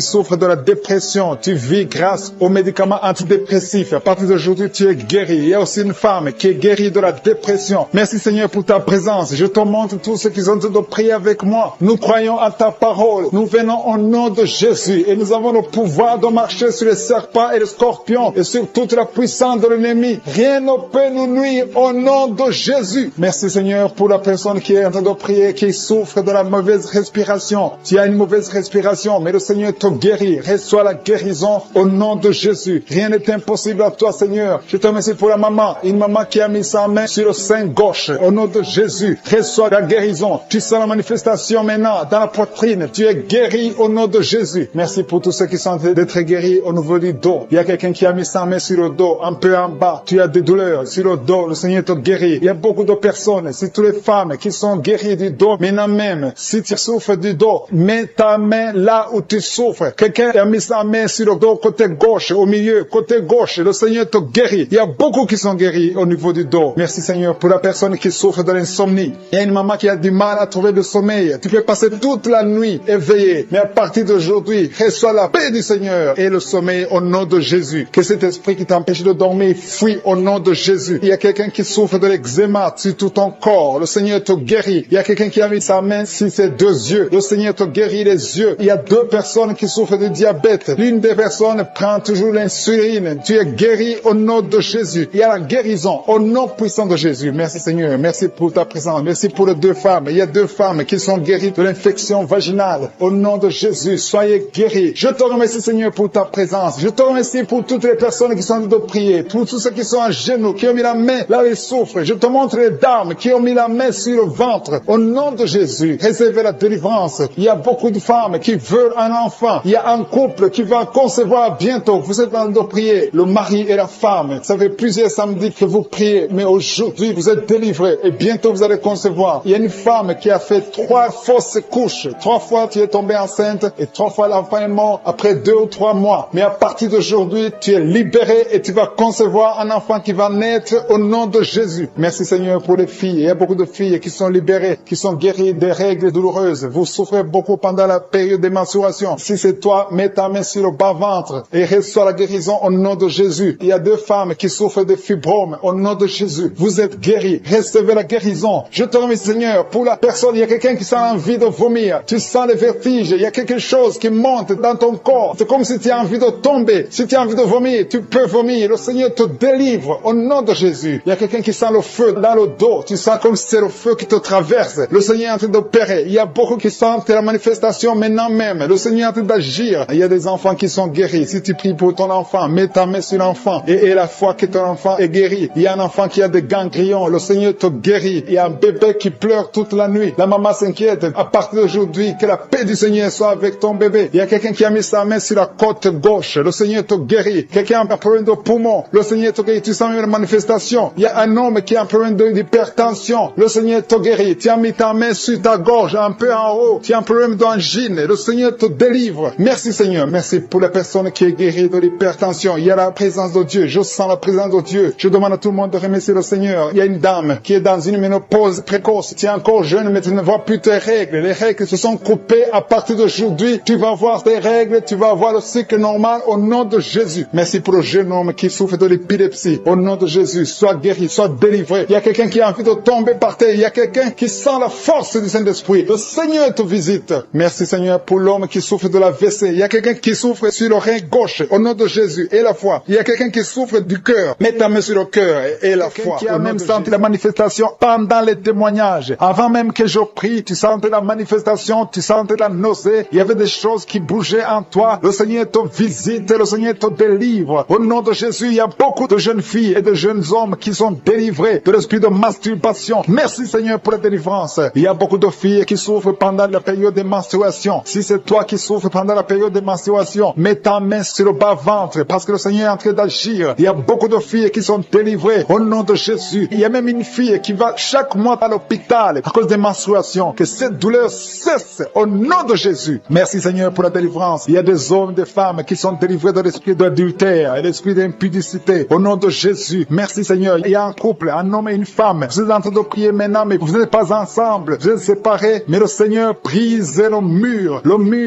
souffres de la dépression. Tu vis grâce aux médicaments antidépressifs. À partir d'aujourd'hui, tu es guéri. Il y a aussi une femme qui est guérie de la dépression. Merci Seigneur pour ta présence. Je te montre tous ceux qui sont en train de prier avec moi. Nous croyons à ta parole. Nous venons au nom de Jésus et nous avons le pouvoir de marcher sur les serpents et les scorpions et sur toute la puissance de l'ennemi. Rien ne peut nous nuire au nom de Jésus. Merci Seigneur pour la personne qui est en train de prier, qui souffre de la mauvaise respiration. Tu as une mauvaise respiration, mais le Seigneur te guérit. Reçois la guérison au nom de Jésus. Rien n'est impossible à toi Seigneur. Je te remercie pour la maman. Une maman qui a mis sa main sur le sein gauche. Au nom de Jésus, reçois la guérison. Tu sens la manifestation maintenant dans la poitrine. Tu es guéri au nom de Jésus. Merci pour tous ceux qui sont d'être guéris au niveau du dos. Il y a quelqu'un qui a mis sa main sur le dos, un peu en bas. Tu as des douleurs sur le dos. Le Seigneur te guérit. Il y a beaucoup de personnes, c'est toutes les femmes qui sont guéries du dos. Maintenant même, si tu souffres du dos, mets ta main là où tu souffres. Quelqu'un a mis sa main sur le dos, côté gauche, au milieu, côté gauche. Le Seigneur te guérit. Il y a beaucoup qui sont guéris au niveau du dos. Merci Seigneur pour la personne qui souffre de l'insomnie. Il y a une maman qui a du mal à trouver le sommeil. Tu peux passer toute la nuit éveillé. Mais à partir d'aujourd'hui, reçois la paix du Seigneur et le sommeil au nom de Jésus. Que cet esprit qui t'empêche de dormir fuit au nom de Jésus. Il y a quelqu'un qui souffre de l'eczéma sur tout ton corps. Le Seigneur te guérit. Il y a quelqu'un qui a mis sa main sur ses 2 yeux. Le Seigneur te guérit les yeux. Il y a 2 personnes qui souffrent de diabète. L'une des personnes prend toujours l'insuline. Tu es guéri au nom de Jésus. Il y a la guérison au nom puissant de Jésus. Merci Seigneur. Merci pour ta présence. Merci pour les 2 femmes. Il y a 2 femmes qui sont guéries de l'infection vaginale. Au nom de Jésus, soyez guéris. Je te remercie Seigneur pour ta présence. Je te remercie pour toutes les personnes qui sont en train de prier. Pour tous ceux qui sont à genoux, qui ont mis la main là où ils souffrent. Je te montre les dames qui ont mis la main sur le ventre. Au nom de Jésus, réservez la délivrance. Il y a beaucoup de femmes qui veulent un enfant. Il y a un couple qui va concevoir bientôt. Vous êtes en train de prier, le mari et la femme. Ça fait plusieurs samedis que vous priez, mais aujourd'hui vous êtes délivrés et bientôt vous allez concevoir. Il y a une femme qui a fait 3 fausses couches. 3 fois tu es tombée enceinte et 3 fois l'enfant est mort après 2 ou 3 mois. Mais à partir d'aujourd'hui, tu es libéré et tu vas concevoir un enfant qui va va naître au nom de Jésus. Merci Seigneur pour les filles. Il y a beaucoup de filles qui sont libérées, qui sont guéries des règles douloureuses. Vous souffrez beaucoup pendant la période des menstruations. Si c'est toi, mets ta main sur le bas-ventre et reçois la guérison au nom de Jésus. Il y a 2 femmes qui souffrent de fibromes au nom de Jésus. Vous êtes guéris. Recevez la guérison. Je te remercie Seigneur pour la personne. Il y a quelqu'un qui sent envie de vomir. Tu sens le vertige. Il y a quelque chose qui monte dans ton corps. C'est comme si tu as envie de tomber. Si tu as envie de vomir, tu peux vomir. Le Seigneur te délivre au nom de Jésus. Il y a quelqu'un qui sent le feu dans le dos. Tu sens comme si c'est le feu qui te traverse. Le Seigneur est en train d'opérer. Il y a beaucoup qui sentent la manifestation maintenant même. Le Seigneur est en train d'agir. Il y a des enfants qui sont guéris. Si tu pries pour ton enfant, mets ta main sur l'enfant et la foi que ton enfant est guéri. Il y a un enfant qui a des ganglions. Le Seigneur te guérit. Il y a un bébé qui pleure toute la nuit. La maman s'inquiète. À partir d'aujourd'hui, que la paix du Seigneur soit avec ton bébé. Il y a quelqu'un qui a mis sa main sur la côte gauche. Le Seigneur te guérit. Quelqu'un a un problème de poumon. Le Seigneur te guérit. Tu sens une manifestation. Il y a un homme qui a un problème d'hypertension. Le Seigneur te guérit. Tu as mis ta main sur ta gorge, un peu en haut. Tu as un problème d'angine. Le Seigneur te délivre. Merci Seigneur. Merci pour la personne qui est guérie de l'hypertension. Il y a la présence de Dieu. Je sens la présence de Dieu. Je demande à tout le monde de remercier le Seigneur. Il y a une dame qui est dans une ménopause précoce. Tu es encore jeune, mais tu ne vois plus tes règles. Les règles se sont coupées. À partir d'aujourd'hui, tu vas voir tes règles. Tu vas avoir le cycle normal au nom de Jésus. Merci pour le jeune homme qui souffre de l'épilepsie. Au nom de Jésus, sois guéri, sois délivré. Il y a quelqu'un qui a envie de tomber par terre. Il y a quelqu'un qui sent la force du Saint-Esprit. Le Seigneur te visite. Merci Seigneur pour l'homme qui souffre de la WC. Il y a quelqu'un qui souffre sur le rein gauche. Au nom de Jésus et la foi. Il y a quelqu'un qui souffre du cœur. Mets ta main sur le cœur et la foi. Qui a même senti la manifestation pendant les témoignages. Avant même que je prie, tu sentais la manifestation, tu sentais la nausée. Il y avait des choses qui bougeaient en toi. Le Seigneur te visite, le Seigneur te délivre. Au nom de Jésus, il y a beaucoup de jeunes filles et de jeunes hommes qui sont délivrés de l'esprit de masturbation. Merci Seigneur pour la délivrance. Il y a beaucoup de filles qui souffrent pendant la période de menstruation. Si c'est toi qui souffres pendant la période de menstruation, mets ta main sur le bas-ventre parce que le Seigneur est en train d'agir. Il y a beaucoup de filles qui sont délivrées au nom de Jésus. Il y a même une fille qui va chaque mois à l'hôpital à cause des menstruations. Que cette douleur cesse au nom de Jésus. Merci Seigneur pour la délivrance. Il y a des hommes, des femmes qui sont délivrés de l'esprit d'adultère et l'esprit d'impudicité. Au nom de Jésus. Merci Seigneur. Il y a un couple, un homme et une femme. Vous êtes en train de prier maintenant, mais vous n'êtes pas ensemble. Vous êtes séparés. Mais le Seigneur brise le mur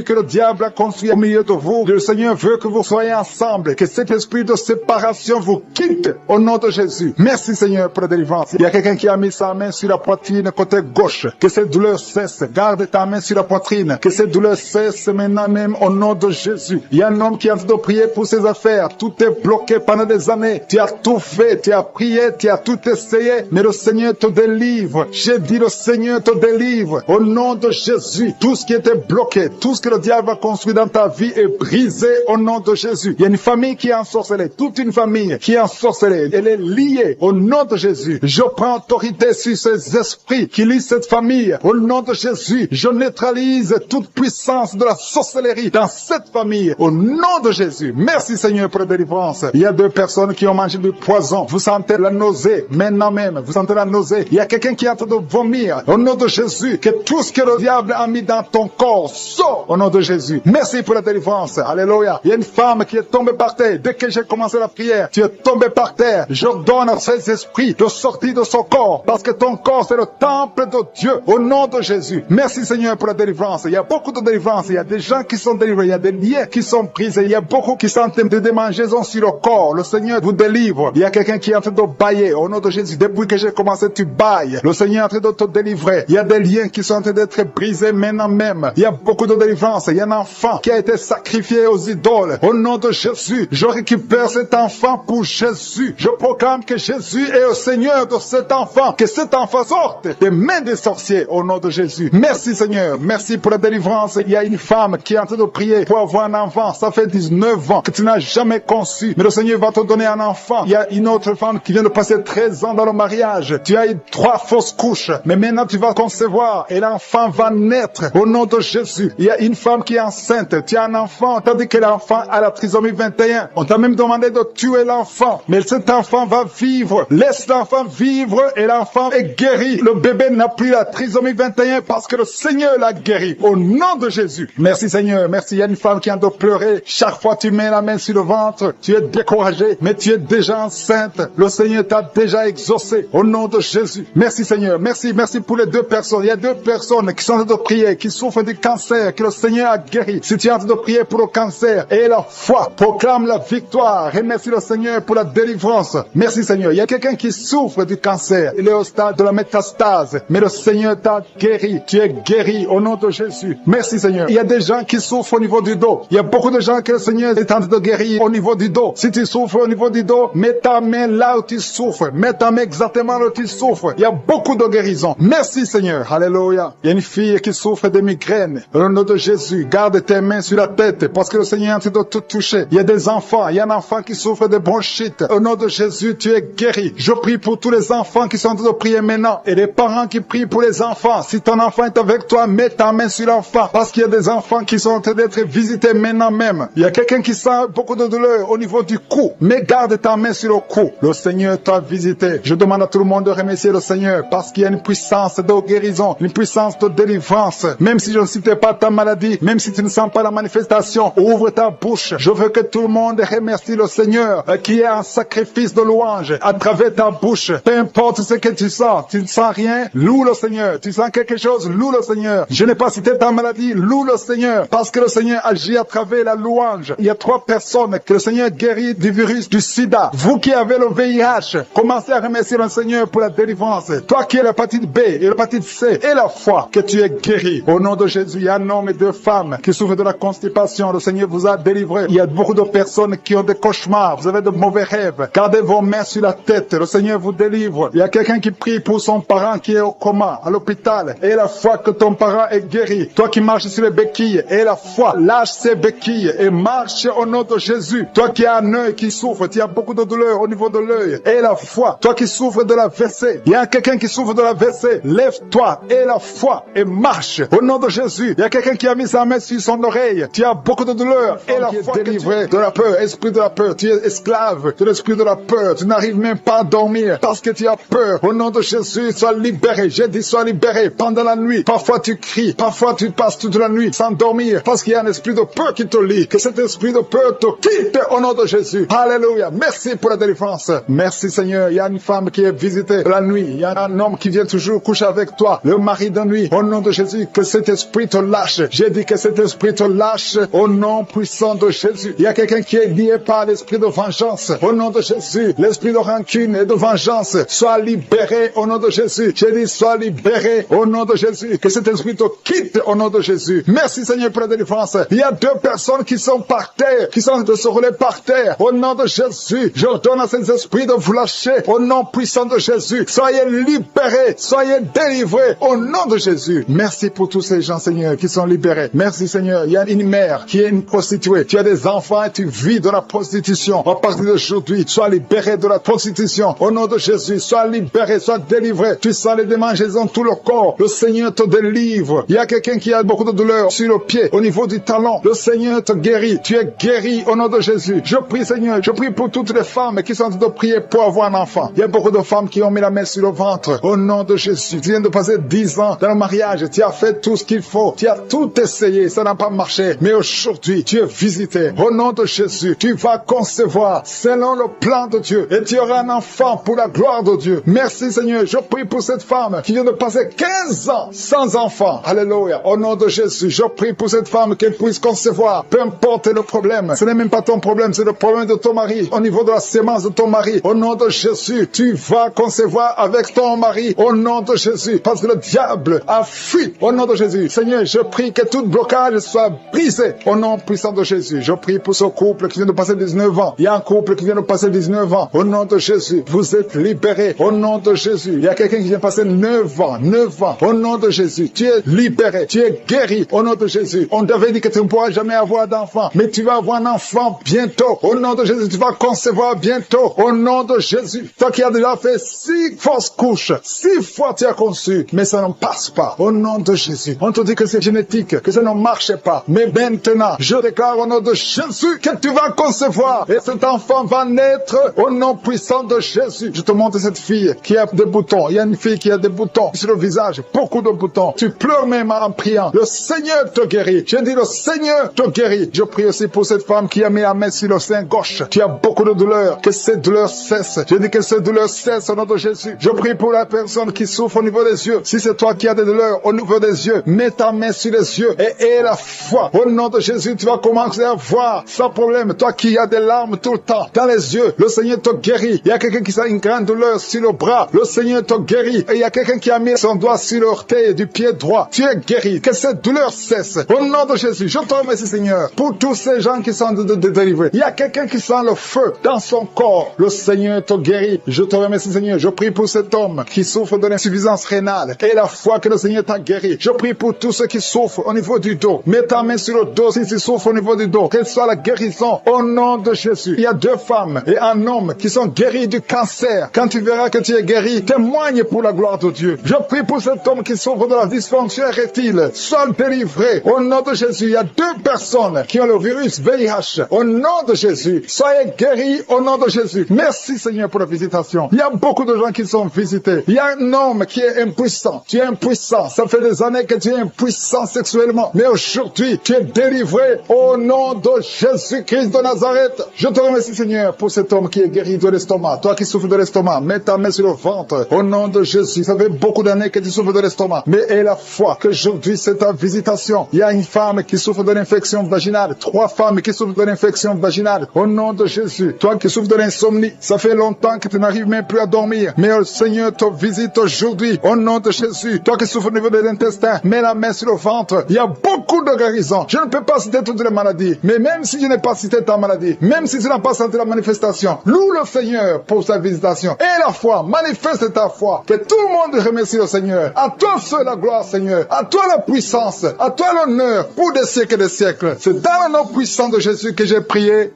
que le diable a construit au milieu de vous. Le Seigneur veut que vous soyez ensemble. Que cet esprit de séparation vous quitte au nom de Jésus. Merci Seigneur pour la délivrance. Il y a quelqu'un qui a mis sa main sur la poitrine côté gauche. Que cette douleur cesse. Garde ta main sur la poitrine. Que cette douleur cesse maintenant même au nom de Jésus. Il y a un homme qui est en train de prier pour ses affaires. Tout est bloqué pendant des années. Tu as tout fait. Tu as prié. Tu as tout essayé. Mais le Seigneur te délivre. J'ai dit le Seigneur te délivre. Au nom de Jésus. Tout ce qui était bloqué. Tout ce que le diable a construit dans ta vie est brisé au nom de Jésus. Il y a une famille qui est ensorcelée. Toute une famille qui est ensorcelée. Elle est liée au nom de Jésus. Je prends autorité sur ces esprits qui lient cette famille. Au nom de Jésus, je neutralise toute puissance de la sorcellerie dans cette famille. Au nom de Jésus. Merci Seigneur pour la délivrance. Il y a 2 personnes qui ont mangé du poison. Vous sentez la nausée. Maintenant même, vous sentez la nausée. Il y a quelqu'un qui est en train de vomir. Au nom de Jésus, que tout ce que le diable a mis dans ton corps sort au nom de Jésus. Merci pour la délivrance. Alléluia. Il y a une femme qui est tombée par terre. Dès que j'ai commencé la prière, tu es tombé par terre. Je donne à ces esprits de sortir de son corps. Parce que ton corps, c'est le temple de Dieu. Au nom de Jésus. Merci Seigneur pour la délivrance. Il y a beaucoup de délivrance. Il y a des gens qui sont délivrés. Il y a des liens qui sont brisés. Il y a beaucoup qui sentent des démangeaisons sur le corps. Le Seigneur vous délivre. Il y a quelqu'un qui est en train de bailler. Au nom de Jésus. Depuis que j'ai commencé, tu bailles. Le Seigneur est en train de te délivrer. Il y a des liens qui sont en train d'être brisés maintenant même. Il y a beaucoup de délivrance. Il y a un enfant qui a été sacrifié aux idoles. Au nom de Jésus, je récupère cet enfant pour Jésus. Je proclame que Jésus est le Seigneur de cet enfant. Que cet enfant sorte des mains des sorciers au nom de Jésus. Merci Seigneur. Merci pour la délivrance. Il y a une femme qui est en train de prier pour avoir un enfant. Ça fait 19 ans que tu n'as jamais conçu. Mais le Seigneur va te donner un enfant. Il y a une autre femme qui vient de passer 13 ans dans le mariage. Tu as eu 3 fausses couches. Mais maintenant tu vas concevoir et l'enfant va naître au nom de Jésus. Il y a une femme qui est enceinte. Tu as un enfant. On t'a dit que l'enfant a la trisomie 21. On t'a même demandé de tuer l'enfant. Mais cet enfant va vivre. Laisse l'enfant vivre et l'enfant est guéri. Le bébé n'a plus la trisomie 21 parce que le Seigneur l'a guéri. Au nom de Jésus. Merci Seigneur. Merci. Il y a une femme qui a de pleurer. Chaque fois tu mets la main sur le ventre, tu es découragé. Mais tu es déjà enceinte. enceinte, le Seigneur t'a déjà exaucé au nom de Jésus. Merci Seigneur, merci pour les 2 personnes. Il y a 2 personnes qui sont en train de prier, qui souffrent du cancer, que le Seigneur a guéri. Si tu es en train de prier pour le cancer, et la foi proclame la victoire. Remercie le Seigneur pour la délivrance. Merci Seigneur. Il y a quelqu'un qui souffre du cancer. Il est au stade de la métastase, mais le Seigneur t'a guéri. Tu es guéri au nom de Jésus. Merci Seigneur. Il y a des gens qui souffrent au niveau du dos. Il y a beaucoup de gens que le Seigneur est en train de guérir au niveau du dos. Si tu souffres au niveau du dos, mets ta main là où tu souffres. Mets ta main exactement là où tu souffres. Il y a beaucoup de guérisons. Merci Seigneur. Alléluia. Il y a une fille qui souffre de migraines. Au nom de Jésus, garde tes mains sur la tête parce que le Seigneur est en train de te toucher. Il y a des enfants. Il y a un enfant qui souffre de bronchite. Au nom de Jésus, tu es guéri. Je prie pour tous les enfants qui sont en train de prier maintenant et les parents qui prient pour les enfants. Si ton enfant est avec toi, mets ta main sur l'enfant parce qu'il y a des enfants qui sont en train d'être visités maintenant même. Il y a quelqu'un qui sent beaucoup de douleur au niveau du cou, mais garde ta main sur le cou. Le Seigneur t'a visité. Je demande à tout le monde de remercier le Seigneur parce qu'il y a une puissance de guérison, une puissance de délivrance. Même si je ne citais pas ta maladie, même si tu ne sens pas la manifestation, ouvre ta bouche. Je veux que tout le monde remercie le Seigneur qui est un sacrifice de louange à travers ta bouche. Peu importe ce que tu sens ne sens rien, loue le Seigneur. Tu sens quelque chose, loue le Seigneur. Je n'ai pas cité ta maladie, loue le Seigneur parce que le Seigneur agit à travers la louange. Il y a 3 personnes que le Seigneur guérit du virus du sida. Vous qui avez le VIH, commencez à remercier le Seigneur pour la délivrance. Toi qui as l'hépatite B et l'hépatite C et la foi, que tu es guéri. Au nom de Jésus, il y a un homme et 2 femmes qui souffrent de la constipation. Le Seigneur vous a délivré. Il y a beaucoup de personnes qui ont des cauchemars. Vous avez de mauvais rêves. Gardez vos mains sur la tête. Le Seigneur vous délivre. Il y a quelqu'un qui prie pour son parent qui est au coma, à l'hôpital. Et la foi que ton parent est guéri. Toi qui marches sur les béquilles, et la foi, lâche ces béquilles et marche au nom de Jésus. Toi qui as un œil qui souffre, tu as beaucoup de douleur au niveau de l'œil. Et la foi, toi qui souffres de la WC, il y a quelqu'un qui souffre de la WC. Lève-toi et la foi et marche au nom de Jésus. Il y a quelqu'un qui a mis sa main sur son oreille. Tu as beaucoup de douleur et la foi délivrée de la peur, esprit de la peur. Tu es esclave de l'esprit de la peur. Tu n'arrives même pas à dormir parce que tu as peur. Au nom de Jésus, sois libéré. J'ai dit sois libéré pendant la nuit. Parfois tu cries, parfois tu passes toute la nuit sans dormir parce qu'il y a un esprit de peur qui te lie. Que cet esprit de peur te quitte au nom de Jésus. Alléluia. Merci pour la délivrance. Merci Seigneur. Il y a une femme qui est visitée la nuit. Il y a un homme qui vient toujours coucher avec toi. Le mari de nuit. Au nom de Jésus, que cet esprit te lâche. J'ai dit que cet esprit te lâche au nom puissant de Jésus. Il y a quelqu'un qui est lié par l'esprit de vengeance. Au nom de Jésus, l'esprit de rancune et de vengeance soit libéré au nom de Jésus. J'ai dit sois libéré au nom de Jésus. Que cet esprit te quitte au nom de Jésus. Merci Seigneur pour la délivrance. Il y a 2 personnes qui sont par terre, qui sont de se rouler par terre. Au nom de Jésus, j'ordonne à ces esprits de vous lâcher au nom puissant de Jésus. Soyez libérés, soyez délivrés au nom de Jésus. Merci pour tous ces gens Seigneur qui sont libérés. Merci Seigneur. Il y a une mère qui est une prostituée. Tu as des enfants et tu vis de la prostitution. À partir d'aujourd'hui, sois libéré de la prostitution. Au nom de Jésus, sois libéré, sois délivré. Tu sens les démangeaisons dans tout le corps. Le Seigneur te délivre. Il y a quelqu'un qui a beaucoup de douleur sur le pied, au niveau du talon. Le Seigneur te guérit. Tu es guéri au nom de Jésus. Je prie Seigneur, je prie pour toutes les femmes qui sont en train de prier pour avoir un enfant. Il y a beaucoup de femmes qui ont mis la main sur le ventre. Au nom de Jésus. Tu viens de passer 10 ans dans le mariage. Tu as fait tout ce qu'il faut. Tu as tout essayé. Ça n'a pas marché. Mais aujourd'hui, tu es visité. Au nom de Jésus, tu vas concevoir selon le plan de Dieu. Et tu auras un enfant pour la gloire de Dieu. Merci Seigneur. Je prie pour cette femme qui vient de passer 15 ans sans enfant. Alléluia. Au nom de Jésus, je prie pour cette femme qu'elle puisse concevoir. Peu importe le problème. Ce n'est même pas ton problème. C'est le problème de ton mari. Au niveau de la sémence de ton mari. Au nom de Jésus, tu vas concevoir avec ton mari. Au nom de Jésus. Parce que le diable a fui. Au nom de Jésus. Seigneur, je prie que tout blocage soit brisé. Au nom puissant de Jésus. Je prie pour ce couple qui vient de passer 19 ans. Il y a un couple qui vient de passer 19 ans. Au nom de Jésus, vous êtes libérés. Au nom de Jésus. Il y a quelqu'un qui vient de passer 9 ans. 9 ans. Au nom de Jésus. Tu es libéré. Tu es guéri. Au nom de Jésus. On t'avait dit que tu ne pourras jamais avoir d'enfant. Mais tu vas avoir un enfant bientôt. Au nom de Jésus. Tu vas concevoir bientôt. Au nom de Jésus. Toi qui as déjà fait 6 fausses couches. 6 fois tu as conçu. Mais ça ne passe pas. Au nom de Jésus. On te dit que c'est génétique. Que ça ne marche pas. Mais maintenant, je déclare au nom de Jésus que tu vas concevoir. Et cet enfant va naître au nom puissant de Jésus. Je te montre cette fille qui a des boutons. Il y a une fille qui a des boutons sur le visage. Beaucoup de boutons. Tu pleures même en priant. Le Seigneur te guérit. J'ai dit le Seigneur te guérit. Je prie aussi pour cette femme qui a mis la main sur le sein gauche. Tu as beaucoup de douleur. Que que ces douleurs cessent. Je dis que ces douleurs cessent au nom de Jésus. Je prie pour la personne qui souffre au niveau des yeux. Si c'est toi qui as des douleurs au niveau des yeux, mets ta main sur les yeux et aie la foi. Au nom de Jésus, tu vas commencer à voir sans problème. Toi qui as des larmes tout le temps dans les yeux, le Seigneur te guérit. Il y a quelqu'un qui a une grande douleur sur le bras, le Seigneur te guérit. Et il y a quelqu'un qui a mis son doigt sur l'orteil du pied droit. Tu es guéri. Que cette douleur cesse. Au nom de Jésus, je te remercie, Seigneur, pour tous ces gens qui sont délivrés. Il y a quelqu'un qui sent le feu dans son corps. Le Seigneur te guérit. Je te remercie, Seigneur. Je prie pour cet homme qui souffre de l'insuffisance rénale et la foi que le Seigneur t'a guéri. Je prie pour tous ceux qui souffrent au niveau du dos. Mets ta main sur le dos si tu souffres au niveau du dos. Quelle soit la guérison au nom de Jésus. Il y a 2 femmes et un homme qui sont guéris du cancer. Quand tu verras que tu es guéri, témoigne pour la gloire de Dieu. Je prie pour cet homme qui souffre de la dysfonction érectile. Sois délivré au nom de Jésus. Il y a 2 personnes qui ont le virus VIH. Au nom de Jésus, soyez guéris au nom de Jésus. Merci Seigneur pour la visitation. Il y a beaucoup de gens qui sont visités. Il y a un homme qui est impuissant. Tu es impuissant. Ça fait des années que tu es impuissant sexuellement. Mais aujourd'hui, tu es délivré au nom de Jésus-Christ de Nazareth. Je te remercie Seigneur pour cet homme qui est guéri de l'estomac. Toi qui souffres de l'estomac, mets ta main sur le ventre. Au nom de Jésus, ça fait beaucoup d'années que tu souffres de l'estomac. Mais aie la foi qu'aujourd'hui c'est ta visitation. Il y a une femme qui souffre de l'infection vaginale. 3 femmes qui souffrent de l'infection vaginale. Au nom de Jésus. Toi qui souffres de l'insomnie, ça fait longtemps que tu n'arrives même plus à dormir. Mais le Seigneur te visite aujourd'hui. Au nom de Jésus. Toi qui souffres au niveau de l'intestin, mets la main sur le ventre. Il y a beaucoup de guérisons. Je ne peux pas citer toutes les maladies. Mais même si je n'ai pas cité ta maladie, même si tu n'as pas senti la manifestation, loue le Seigneur pour sa visitation. Et la foi, manifeste ta foi. Que tout le monde remercie le Seigneur. À toi seul la gloire, Seigneur. À toi la puissance. À toi l'honneur pour des siècles et des siècles. C'est dans le nom puissant de Jésus que j'ai prié.